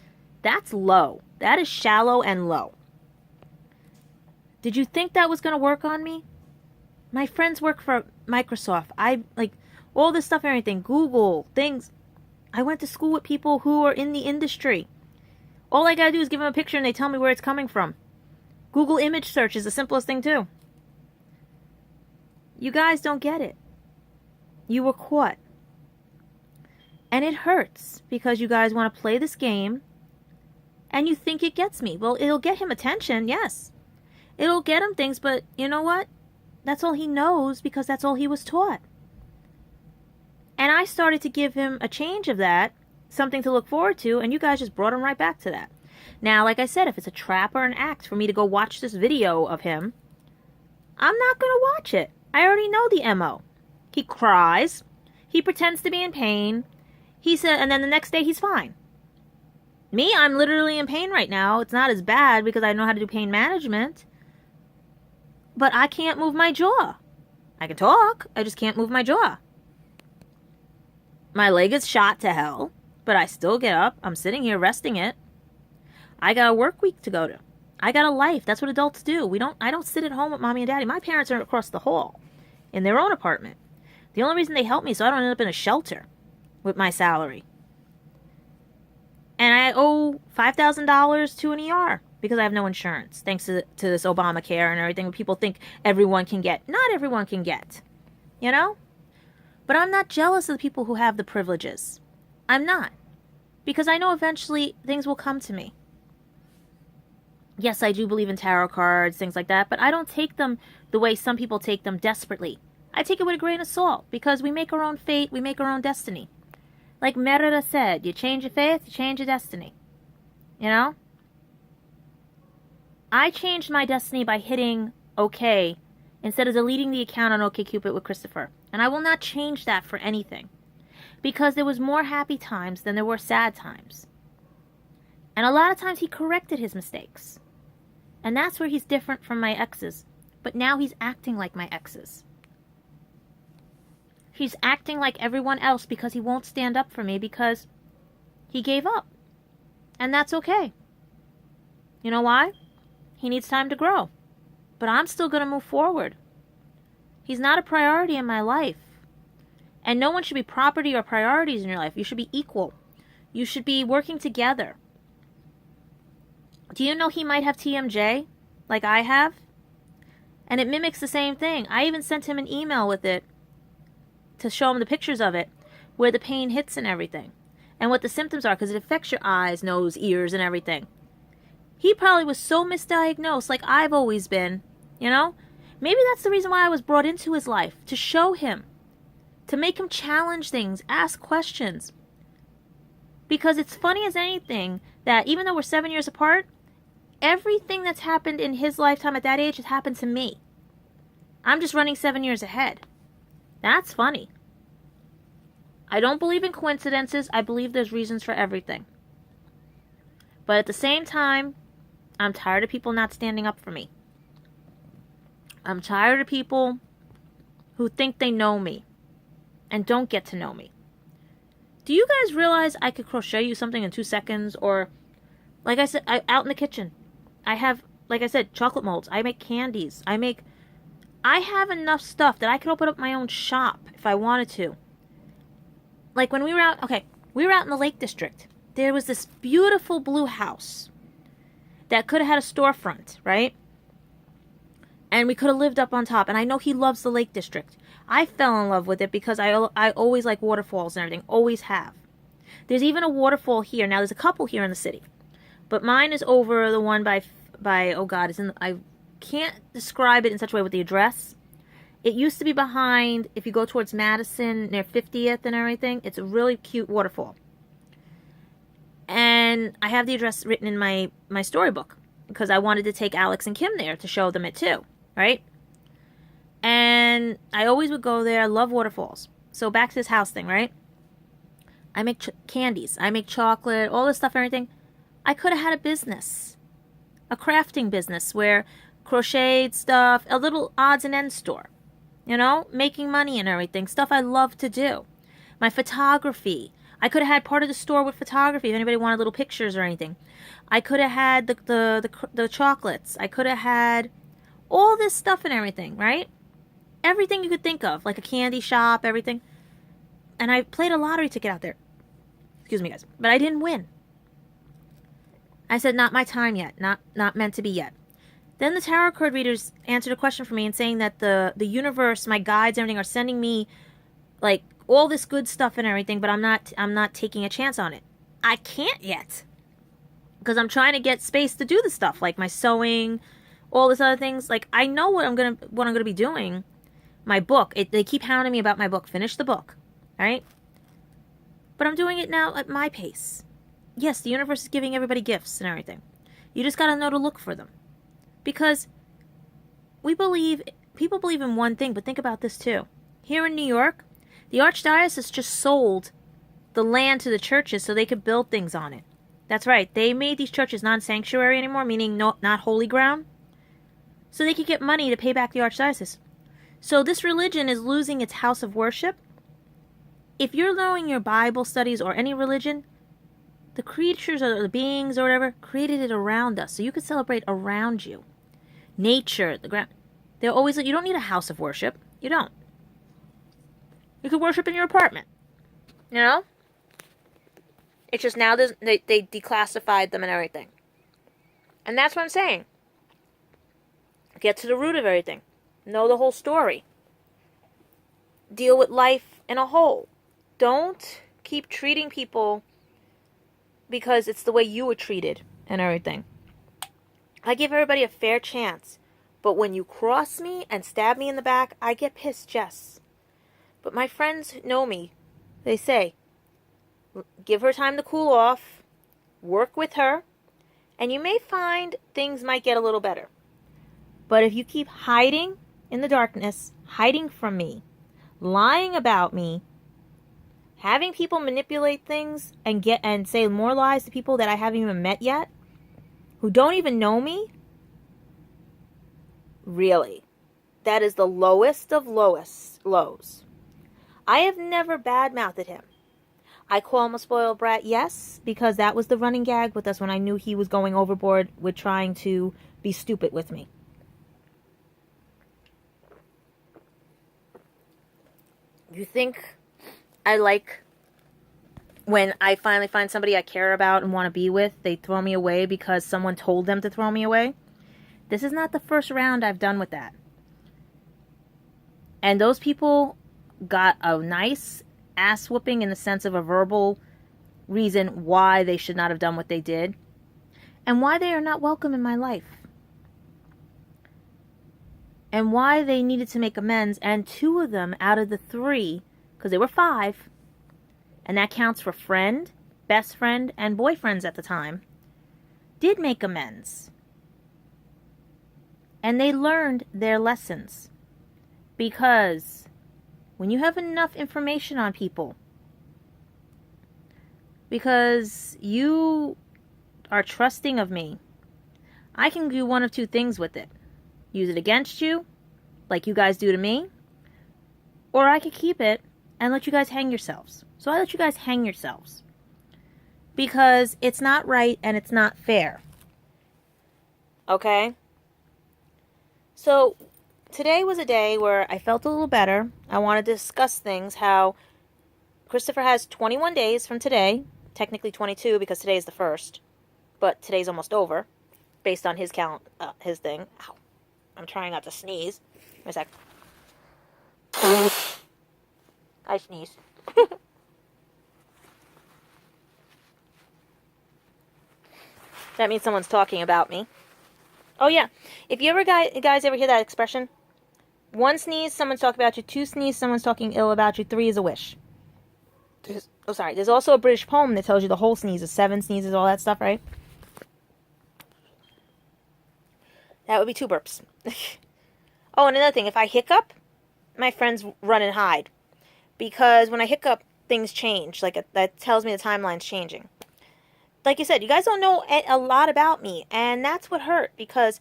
That's low. That is shallow and low. Did you think that was going to work on me? My friends work for Microsoft. I, like, all this stuff and everything. Google, things. I went to school with people who are in the industry. All I got to do is give them a picture and they tell me where it's coming from. Google image search is the simplest thing, too. You guys don't get it. You were caught. And it hurts because you guys want to play this game and you think it gets me. Well, it'll get him attention, yes. It'll get him things, but you know what? That's all he knows because that's all he was taught. And I started to give him a change of that, something to look forward to, and you guys just brought him right back to that. Now, like I said, if it's a trap or an act for me to go watch this video of him, I'm not going to watch it. I already know the MO. He cries. He pretends to be in pain. He said, and then the next day he's fine. Me, I'm literally in pain right now. It's not as bad because I know how to do pain management. But I can't move my jaw. I can talk. I just can't move my jaw. My leg is shot to hell, but I still get up. I'm sitting here resting it. I got a work week to go to. I got a life. That's what adults do. I don't sit at home with mommy and daddy. My parents are across the hall in their own apartment. The only reason they help me is so I don't end up in a shelter with my salary. And I owe $5,000 to an ER because I have no insurance, thanks to this Obamacare and everything. People think everyone can get. Not everyone can get, you know? But I'm not jealous of the people who have the privileges. I'm not. Because I know eventually things will come to me. Yes, I do believe in tarot cards, things like that, but I don't take them the way some people take them, desperately. I take it with a grain of salt, because we make our own fate, we make our own destiny. Like Merida said, you change your faith, you change your destiny. You know? I changed my destiny by hitting OK instead of deleting the account on OkCupid with Christopher. And I will not change that for anything. Because there was more happy times than there were sad times. And a lot of times he corrected his mistakes. And that's where he's different from my exes. But now he's acting like my exes. He's acting like everyone else because he won't stand up for me because he gave up. And that's okay. You know why? He needs time to grow. But I'm still going to move forward. He's not a priority in my life. And no one should be property or priorities in your life. You should be equal. You should be working together. Do you know he might have TMJ, like I have? And it mimics the same thing. I even sent him an email with it to show him the pictures of it, where the pain hits and everything. And what the symptoms are, because it affects your eyes, nose, ears, and everything. He probably was so misdiagnosed, like I've always been, you know? Maybe that's the reason why I was brought into his life, to show him, to make him challenge things, ask questions. Because it's funny as anything that even though we're 7 years apart, everything that's happened in his lifetime at that age has happened to me. I'm just running 7 years ahead. That's funny. I don't believe in coincidences. I believe there's reasons for everything. But at the same time, I'm tired of people not standing up for me. I'm tired of people who think they know me and don't get to know me. Do you guys realize I could crochet you something in 2 seconds? Or, like I said, out in the kitchen, I have, like I said, chocolate molds. I make candies. I have enough stuff that I could open up my own shop if I wanted to. Like when we were out in the Lake District. There was this beautiful blue house that could have had a storefront, right? And we could have lived up on top. And I know he loves the Lake District. I fell in love with it because I always like waterfalls and everything. Always have. There's even a waterfall here. Now, there's a couple here in the city. But mine is over the one by oh God, it's in, I can't describe it in such a way with the address. It used to be behind, if you go towards Madison, near 50th and everything. It's a really cute waterfall. And I have the address written in my storybook because I wanted to take Alex and Kim there to show them it too, right? And I always would go there. I love waterfalls. So back to this house thing, right? I make candies. I make chocolate, all this stuff, everything. I could have had a business, a crafting business where crocheted stuff, a little odds and ends store, you know, making money and everything, stuff I love to do. My photography. I could have had part of the store with photography if anybody wanted little pictures or anything. I could have had the chocolates. I could have had all this stuff and everything, right? Everything you could think of, like a candy shop, everything. And I played a lottery ticket out there. Excuse me, guys. But I didn't win. I said, not my time yet. Not meant to be yet. Then the tarot card readers answered a question for me and saying that the universe, my guides, everything are sending me like all this good stuff and everything, but I'm not taking a chance on it. I can't yet. Because I'm trying to get space to do the stuff, like my sewing, all this other things. Like I know what I'm gonna be doing. My book. They keep hounding me about my book. Finish the book. All right? But I'm doing it now at my pace. Yes, the universe is giving everybody gifts and everything. You just got to know to look for them. Because people believe in one thing, but think about this too. Here in New York, the Archdiocese just sold the land to the churches so they could build things on it. That's right. They made these churches non-sanctuary anymore, meaning not holy ground, so they could get money to pay back the Archdiocese. So this religion is losing its house of worship. If you're knowing your Bible studies or any religion, the creatures or the beings or whatever created it around us. So you could celebrate around you. Nature, the ground. They're always like, you don't need a house of worship. You don't. You could worship in your apartment. You know? It's just now they declassified them and everything. And that's what I'm saying. Get to the root of everything. Know the whole story. Deal with life in a whole. Don't keep treating people because it's the way you were treated and everything. I give everybody a fair chance. But when you cross me and stab me in the back, I get pissed, Jess. But my friends know me. They say, give her time to cool off. Work with her. And you may find things might get a little better. But if you keep hiding in the darkness, hiding from me, lying about me, having people manipulate things and say more lies to people that I haven't even met yet, who don't even know me, really, that is the lowest of lows. I have never badmouthed him. I call him a spoiled brat, yes, because that was the running gag with us when I knew he was going overboard with trying to be stupid with me. You think I like when I finally find somebody I care about and want to be with, they throw me away because someone told them to throw me away? This is not the first round I've done with that. And those people got a nice ass whooping in the sense of a verbal reason why they should not have done what they did and why they are not welcome in my life. And why they needed to make amends, and 2 of them out of the 3, because there were 5, and that counts for friend, best friend, and boyfriends at the time, did make amends. And they learned their lessons. Because when you have enough information on people, because you are trusting of me, I can do one of 2 things with it. Use it against you, like you guys do to me, or I could keep it and let you guys hang yourselves. So I let you guys hang yourselves. Because it's not right and it's not fair. Okay? So today was a day where I felt a little better. I want to discuss things, how Christopher has 21 days from today. Technically 22 because today is the 1st. But today's almost over. Based on his count, his thing. Ow. I'm trying not to sneeze. Wait a sec. I sneezed. That means someone's talking about me. Oh yeah. If you ever guys ever hear that expression? 1 sneeze, someone's talking about you. 2 sneeze, someone's talking ill about you. 3 is a wish. There's also a British poem that tells you the whole sneezes. 7 sneezes, all that stuff, right? That would be 2 burps. Oh, and another thing, if I hiccup, my friends run and hide. Because when I hiccup, things change. Like, that tells me the timeline's changing. Like you said, you guys don't know a lot about me. And that's what hurt. Because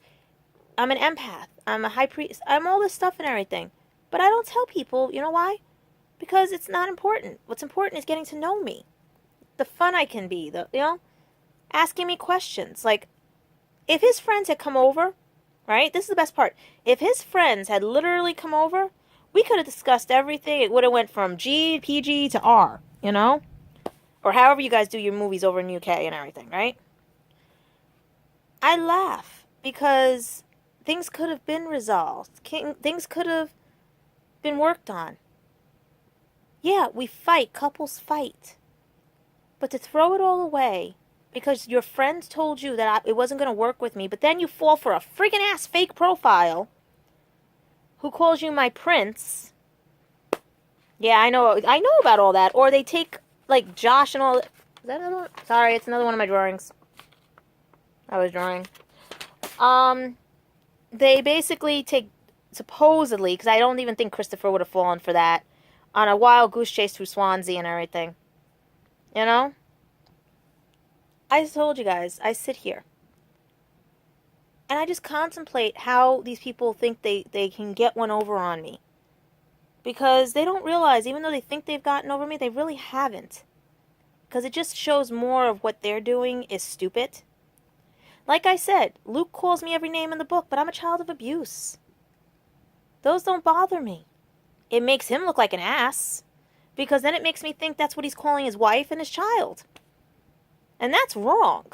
I'm an empath. I'm a high priest. I'm all this stuff and everything. But I don't tell people. You know why? Because it's not important. What's important is getting to know me. The fun I can be. Asking me questions. Like, if his friends had come over... Right? This is the best part. If his friends had literally come over, we could have discussed everything. It would have went from G, PG to R, Or however you guys do your movies over in UK and everything, right? I laugh because things could have been resolved. Things could have been worked on. Yeah, we fight. Couples fight. But to throw it all away... because your friends told you that it wasn't going to work with me, but then you fall for a friggin' ass fake profile who calls you my prince. Yeah, I know about all that. Or they take, like, Josh and all that. Is that another one? Sorry, it's another one of my drawings. I was drawing. They basically take, supposedly, because I don't even think Christopher would have fallen for that, on a wild goose chase through Swansea and everything. I told you guys, I sit here. And I just contemplate how these people think they can get one over on me. Because they don't realize, even though they think they've gotten over me, they really haven't. Because it just shows more of what they're doing is stupid. Like I said, Luke calls me every name in the book, but I'm a child of abuse. Those don't bother me. It makes him look like an ass. Because then it makes me think that's what he's calling his wife and his child. And that's wrong,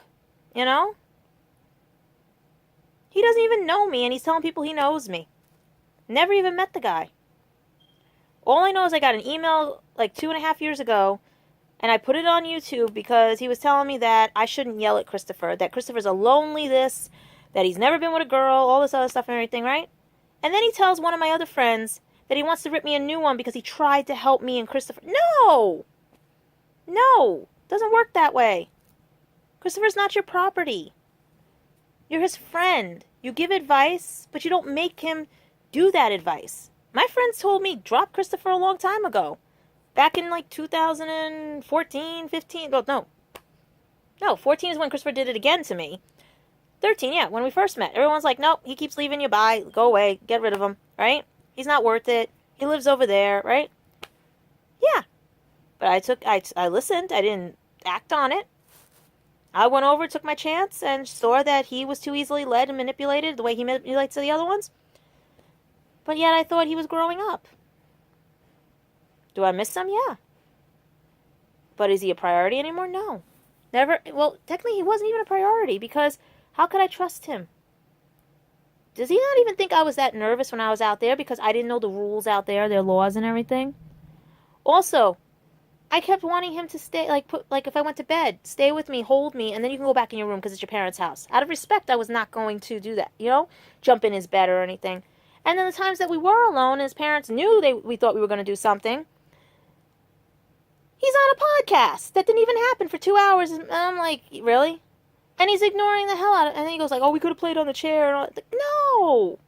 He doesn't even know me, and he's telling people he knows me. Never even met the guy. All I know is I got an email like 2.5 years ago, and I put it on YouTube because he was telling me that I shouldn't yell at Christopher, that Christopher's a lonely this, that he's never been with a girl, all this other stuff and everything, right? And then he tells one of my other friends that he wants to rip me a new one because he tried to help me and Christopher. No! No! Doesn't work that way. Christopher's not your property. You're his friend. You give advice, but you don't make him do that advice. My friends told me drop Christopher a long time ago. Back in like 2014, 15. No, 14 is when Christopher did it again to me. 13, yeah, when we first met. Everyone's like, nope, he keeps leaving you. Bye. Go away. Get rid of him, right? He's not worth it. He lives over there, right? Yeah. But I listened. I didn't act on it. I went over, took my chance, and saw that he was too easily led and manipulated the way he manipulates the other ones. But yet I thought he was growing up. Do I miss him? Yeah. But is he a priority anymore? No. Never. Well, technically he wasn't even a priority because how could I trust him? Does he not even think I was that nervous when I was out there because I didn't know the rules out there, their laws and everything? Also, I kept wanting him to stay, like if I went to bed, stay with me, hold me, and then you can go back in your room because it's your parents' house. Out of respect, I was not going to do that, jump in his bed or anything. And then the times that we were alone, his parents knew we thought we were going to do something. He's on a podcast that didn't even happen for 2 hours, and I'm like, really? And he's ignoring the hell out of it. And then he goes like, oh, we could have played on the chair. And all. No!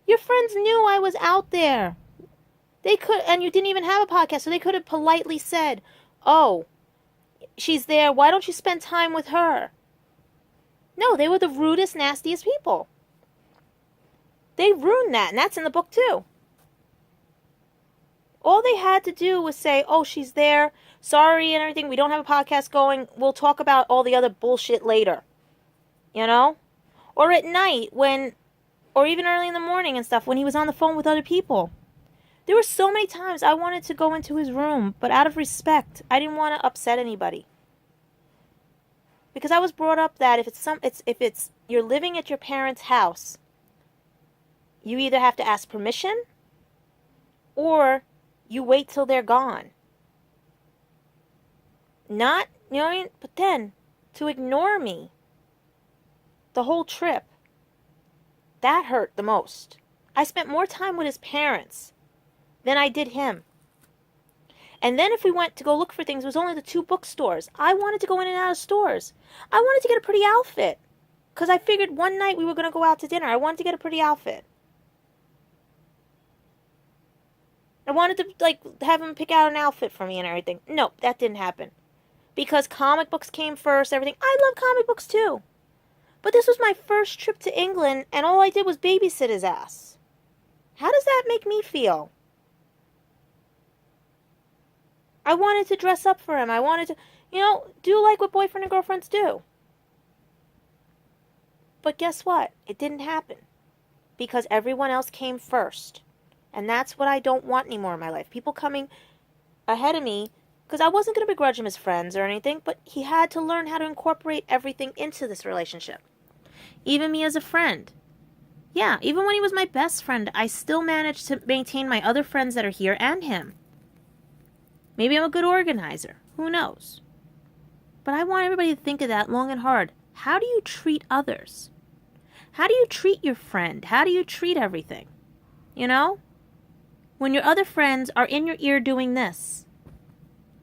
Your friends knew I was out there. They could, and you didn't even have a podcast, so they could have politely said, oh, she's there, why don't you spend time with her? No, they were the rudest, nastiest people. They ruined that, and that's in the book too. All they had to do was say, oh, she's there, sorry and everything, we don't have a podcast going, we'll talk about all the other bullshit later. Or at night, or even early in the morning and stuff, when he was on the phone with other people. There were so many times I wanted to go into his room, but out of respect, I didn't want to upset anybody. Because I was brought up that if you're living at your parents' house, you either have to ask permission or you wait till they're gone. Not, but then to ignore me the whole trip, that hurt the most. I spent more time with his parents than I did him. And then if we went to go look for things, it was only the 2 bookstores. I wanted to go in and out of stores. I wanted to get a pretty outfit. Because I figured one night we were going to go out to dinner. I wanted to get a pretty outfit. I wanted to have him pick out an outfit for me and everything. No, that didn't happen. Because comic books came first, everything. I love comic books too. But this was my first trip to England, and all I did was babysit his ass. How does that make me feel? I wanted to dress up for him. I wanted to, do like what boyfriend and girlfriends do. But guess what? It didn't happen. Because everyone else came first. And that's what I don't want anymore in my life. People coming ahead of me, because I wasn't going to begrudge him as friends or anything, but he had to learn how to incorporate everything into this relationship. Even me as a friend. Yeah, even when he was my best friend, I still managed to maintain my other friends that are here and him. Maybe I'm a good organizer. Who knows? But I want everybody to think of that long and hard. How do you treat others? How do you treat your friend? How do you treat everything? When your other friends are in your ear doing this,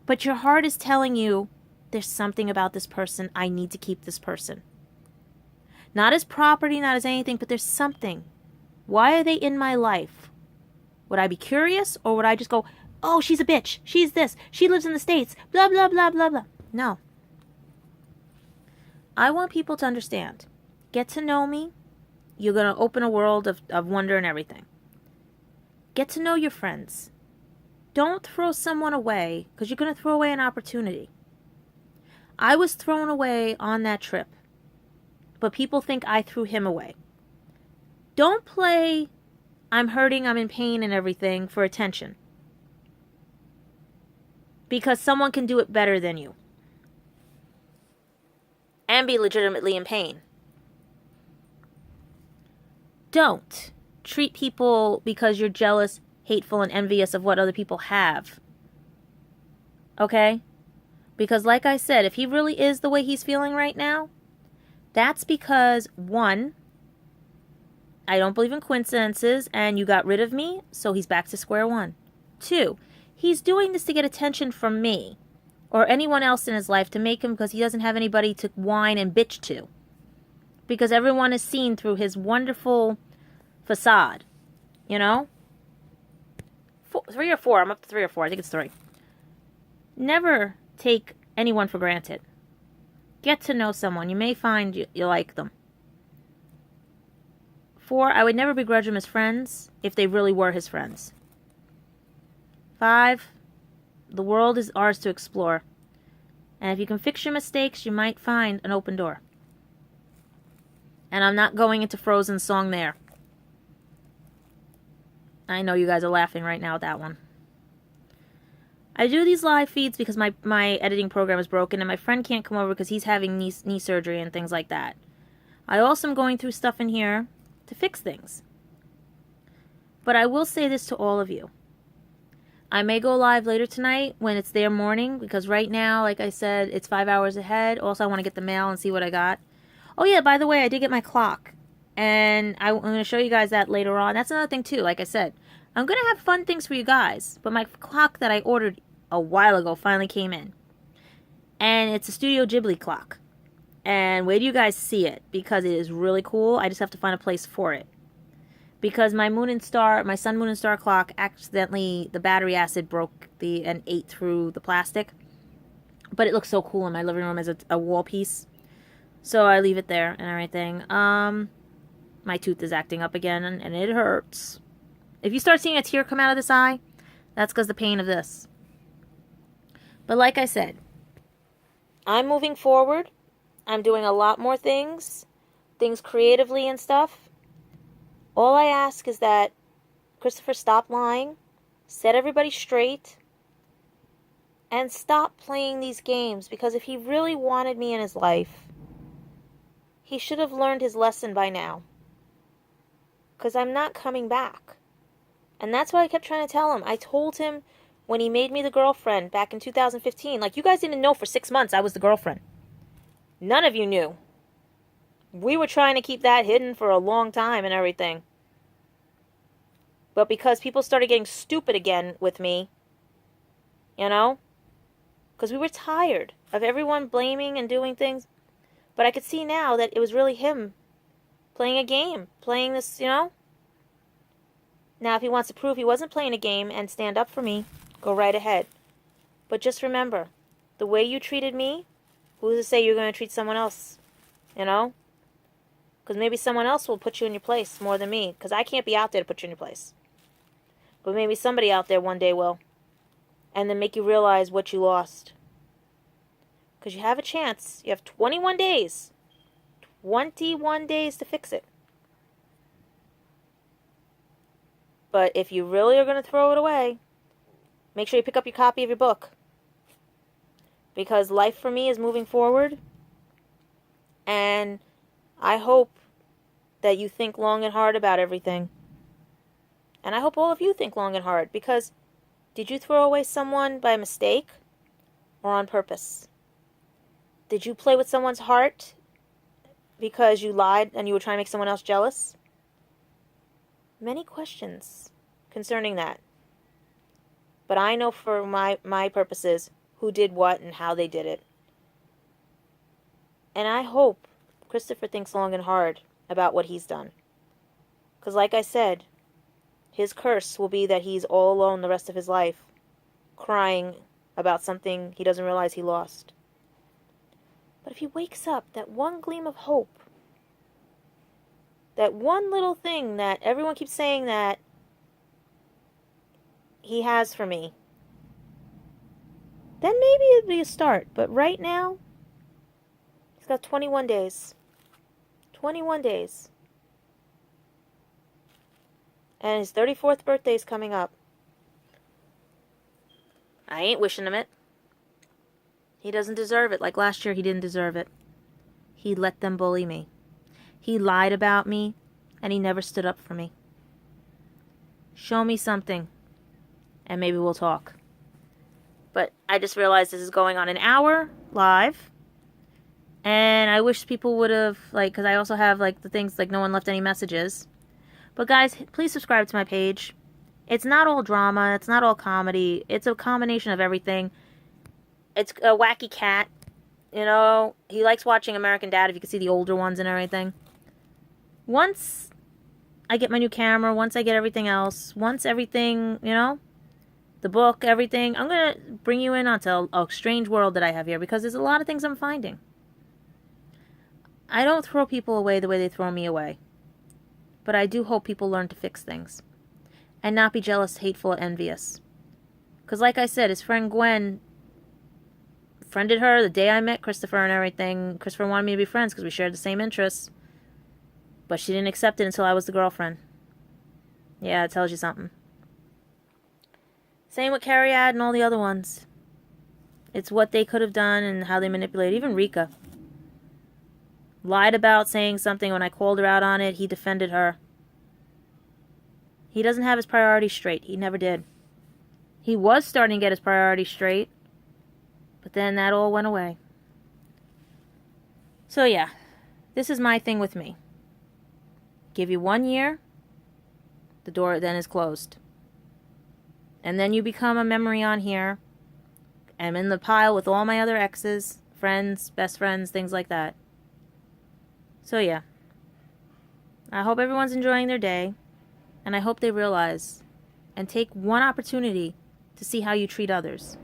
but your heart is telling you, there's something about this person, I need to keep this person. Not as property, not as anything, but there's something. Why are they in my life? Would I be curious, or would I just go, oh, she's a bitch, she's this, she lives in the States, blah, blah, blah, blah, blah. No. I want people to understand. Get to know me. You're going to open a world of wonder and everything. Get to know your friends. Don't throw someone away, because you're going to throw away an opportunity. I was thrown away on that trip, but people think I threw him away. Don't play, I'm hurting, I'm in pain and everything for attention. Because someone can do it better than you. And be legitimately in pain. Don't treat people because you're jealous, hateful, and envious of what other people have. Okay? Because like I said, if he really is the way he's feeling right now, that's because, one, I don't believe in coincidences, and you got rid of me, so he's back to square one. Two, he's doing this to get attention from me or anyone else in his life to make him, because he doesn't have anybody to whine and bitch to. Because everyone is seen through his wonderful facade. You know? 3 or 4. I'm up to 3 or 4. I think it's 3. Never take anyone for granted. Get to know someone. You may find you like them. 4, I would never begrudge him his friends if they really were his friends. 5, the world is ours to explore. And if you can fix your mistakes, you might find an open door. And I'm not going into Frozen's song there. I know you guys are laughing right now at that one. I do these live feeds because my editing program is broken and my friend can't come over because he's having knee surgery and things like that. I also am going through stuff in here to fix things. But I will say this to all of you. I may go live later tonight when it's their morning, because right now, like I said, it's 5 hours ahead. Also, I want to get the mail and see what I got. Oh yeah, by the way, I did get my clock. And I'm going to show you guys that later on. That's another thing too, like I said. I'm going to have fun things for you guys. But my clock that I ordered a while ago finally came in. And it's a Studio Ghibli clock. And wait till you guys see it, because it is really cool. I just have to find a place for it. Because my Sun, Moon, and Star clock, accidentally, the battery acid broke and ate through the plastic. But it looks so cool in my living room as a wall piece. So I leave it there and everything. My tooth is acting up again, and it hurts. If you start seeing a tear come out of this eye, that's because of the pain of this. But like I said, I'm moving forward. I'm doing a lot more things creatively and stuff. All I ask is that Christopher stop lying, set everybody straight, and stop playing these games. Because if he really wanted me in his life, he should have learned his lesson by now. Because I'm not coming back. And that's what I kept trying to tell him. I told him when he made me the girlfriend back in 2015. Like, you guys didn't know for 6 months I was the girlfriend. None of you knew. We were trying to keep that hidden for a long time and everything. But because people started getting stupid again with me, you know? Because we were tired of everyone blaming and doing things. But I could see now that it was really him playing a game. Playing this, you know? Now, if he wants to prove he wasn't playing a game and stand up for me, go right ahead. But just remember, the way you treated me, who's to say you're going to treat someone else? You know? Because maybe someone else will put you in your place more than me. Because I can't be out there to put you in your place. But maybe somebody out there one day will. And then make you realize what you lost. Because you have a chance. You have 21 days. 21 days to fix it. But if you really are going to throw it away, make sure you pick up your copy of your book. Because life for me is moving forward. And I hope that you think long and hard about everything. And I hope all of you think long and hard. Because did you throw away someone by mistake or on purpose? Did you play with someone's heart because you lied and you were trying to make someone else jealous? Many questions concerning that. But I know for my purposes who did what and how they did it. And I hope Christopher thinks long and hard about what he's done. Because like I said, his curse will be that he's all alone the rest of his life, crying about something he doesn't realize he lost. But if he wakes up, that one gleam of hope, that one little thing that everyone keeps saying that he has for me, then maybe it'd be a start. But right now, he's got 21 days. 21 days. And his 34th birthday is coming up. I ain't wishing him it. He doesn't deserve it. Like last year, he didn't deserve it. He let them bully me. He lied about me. and he never stood up for me. Show me something, and maybe we'll talk. But I just realized this is going on an hour live, and I wish people would have, like, because I also have, like, the things, like, no one left any messages. But guys, please subscribe to my page. It's not all drama. It's not all comedy. It's a combination of everything. It's a wacky cat. You know, he likes watching American Dad, if you can see the older ones and everything. Once I get my new camera, once I get everything else, once everything, you know, the book, everything, I'm going to bring you in onto a strange world that I have here, because there's a lot of things I'm finding. I don't throw people away the way they throw me away. But I do hope people learn to fix things. And not be jealous, hateful, or envious. Because like I said, his friend Gwen friended her the day I met Christopher and everything. Christopher wanted me to be friends because we shared the same interests. But she didn't accept it until I was the girlfriend. Yeah, it tells you something. Same with Cariad and all the other ones. It's what they could have done and how they manipulated. Even Rika. Lied about saying something when I called her out on it. He defended her. He doesn't have his priorities straight. He never did. He was starting to get his priorities straight. But then that all went away. So yeah. This is my thing with me. Give you 1 year. The door then is closed. And then you become a memory on here. I'm in the pile with all my other exes, friends, best friends, things like that. So yeah. I hope everyone's enjoying their day. And I hope they realize and take one opportunity to see how you treat others.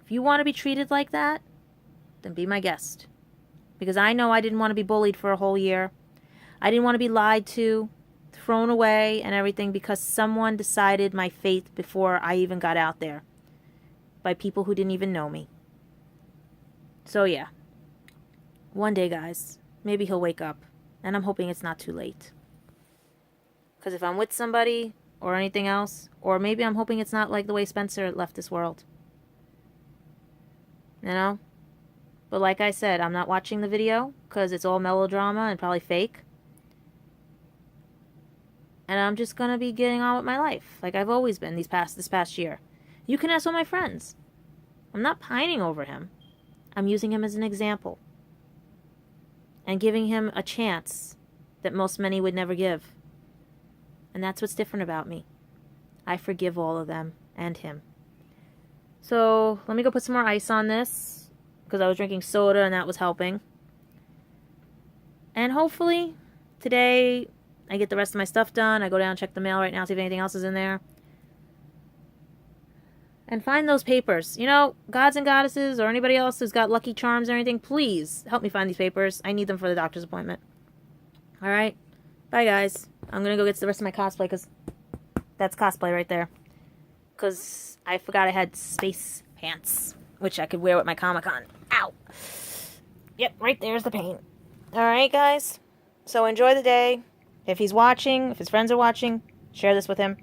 If you want to be treated like that, then be my guest. Because I know I didn't want to be bullied for a whole year. I didn't want to be lied to, thrown away, and everything because someone decided my fate before I even got out there. By people who didn't even know me. So yeah. One day, guys, maybe he'll wake up. And I'm hoping it's not too late. Because if I'm with somebody or anything else, or maybe I'm hoping it's not like the way Spencer left this world. You know? But like I said, I'm not watching the video because it's all melodrama and probably fake. And I'm just going to be getting on with my life like I've always been this past year. You can ask all my friends. I'm not pining over him. I'm using him as an example. And giving him a chance that most many would never give. And that's what's different about me. I forgive all of them and him. So let me go put some more ice on this. Because I was drinking soda and that was helping. And hopefully today I get the rest of my stuff done. I go down and check the mail right now, see if anything else is in there. And find those papers. You know, gods and goddesses or anybody else who's got lucky charms or anything, please help me find these papers. I need them for the doctor's appointment. Alright? Bye, guys. I'm going to go get to the rest of my cosplay because that's cosplay right there. Because I forgot I had space pants, which I could wear with my Comic-Con. Ow! Yep, right there's the paint. Alright, guys. So enjoy the day. If he's watching, if his friends are watching, share this with him.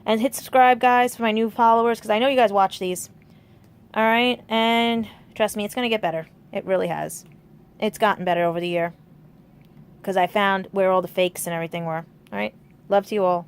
And hit subscribe, guys, for my new followers, because I know you guys watch these. Alright? And trust me, it's going to get better. It really has. It's gotten better over the year. Because I found where all the fakes and everything were. Alright? Love to you all.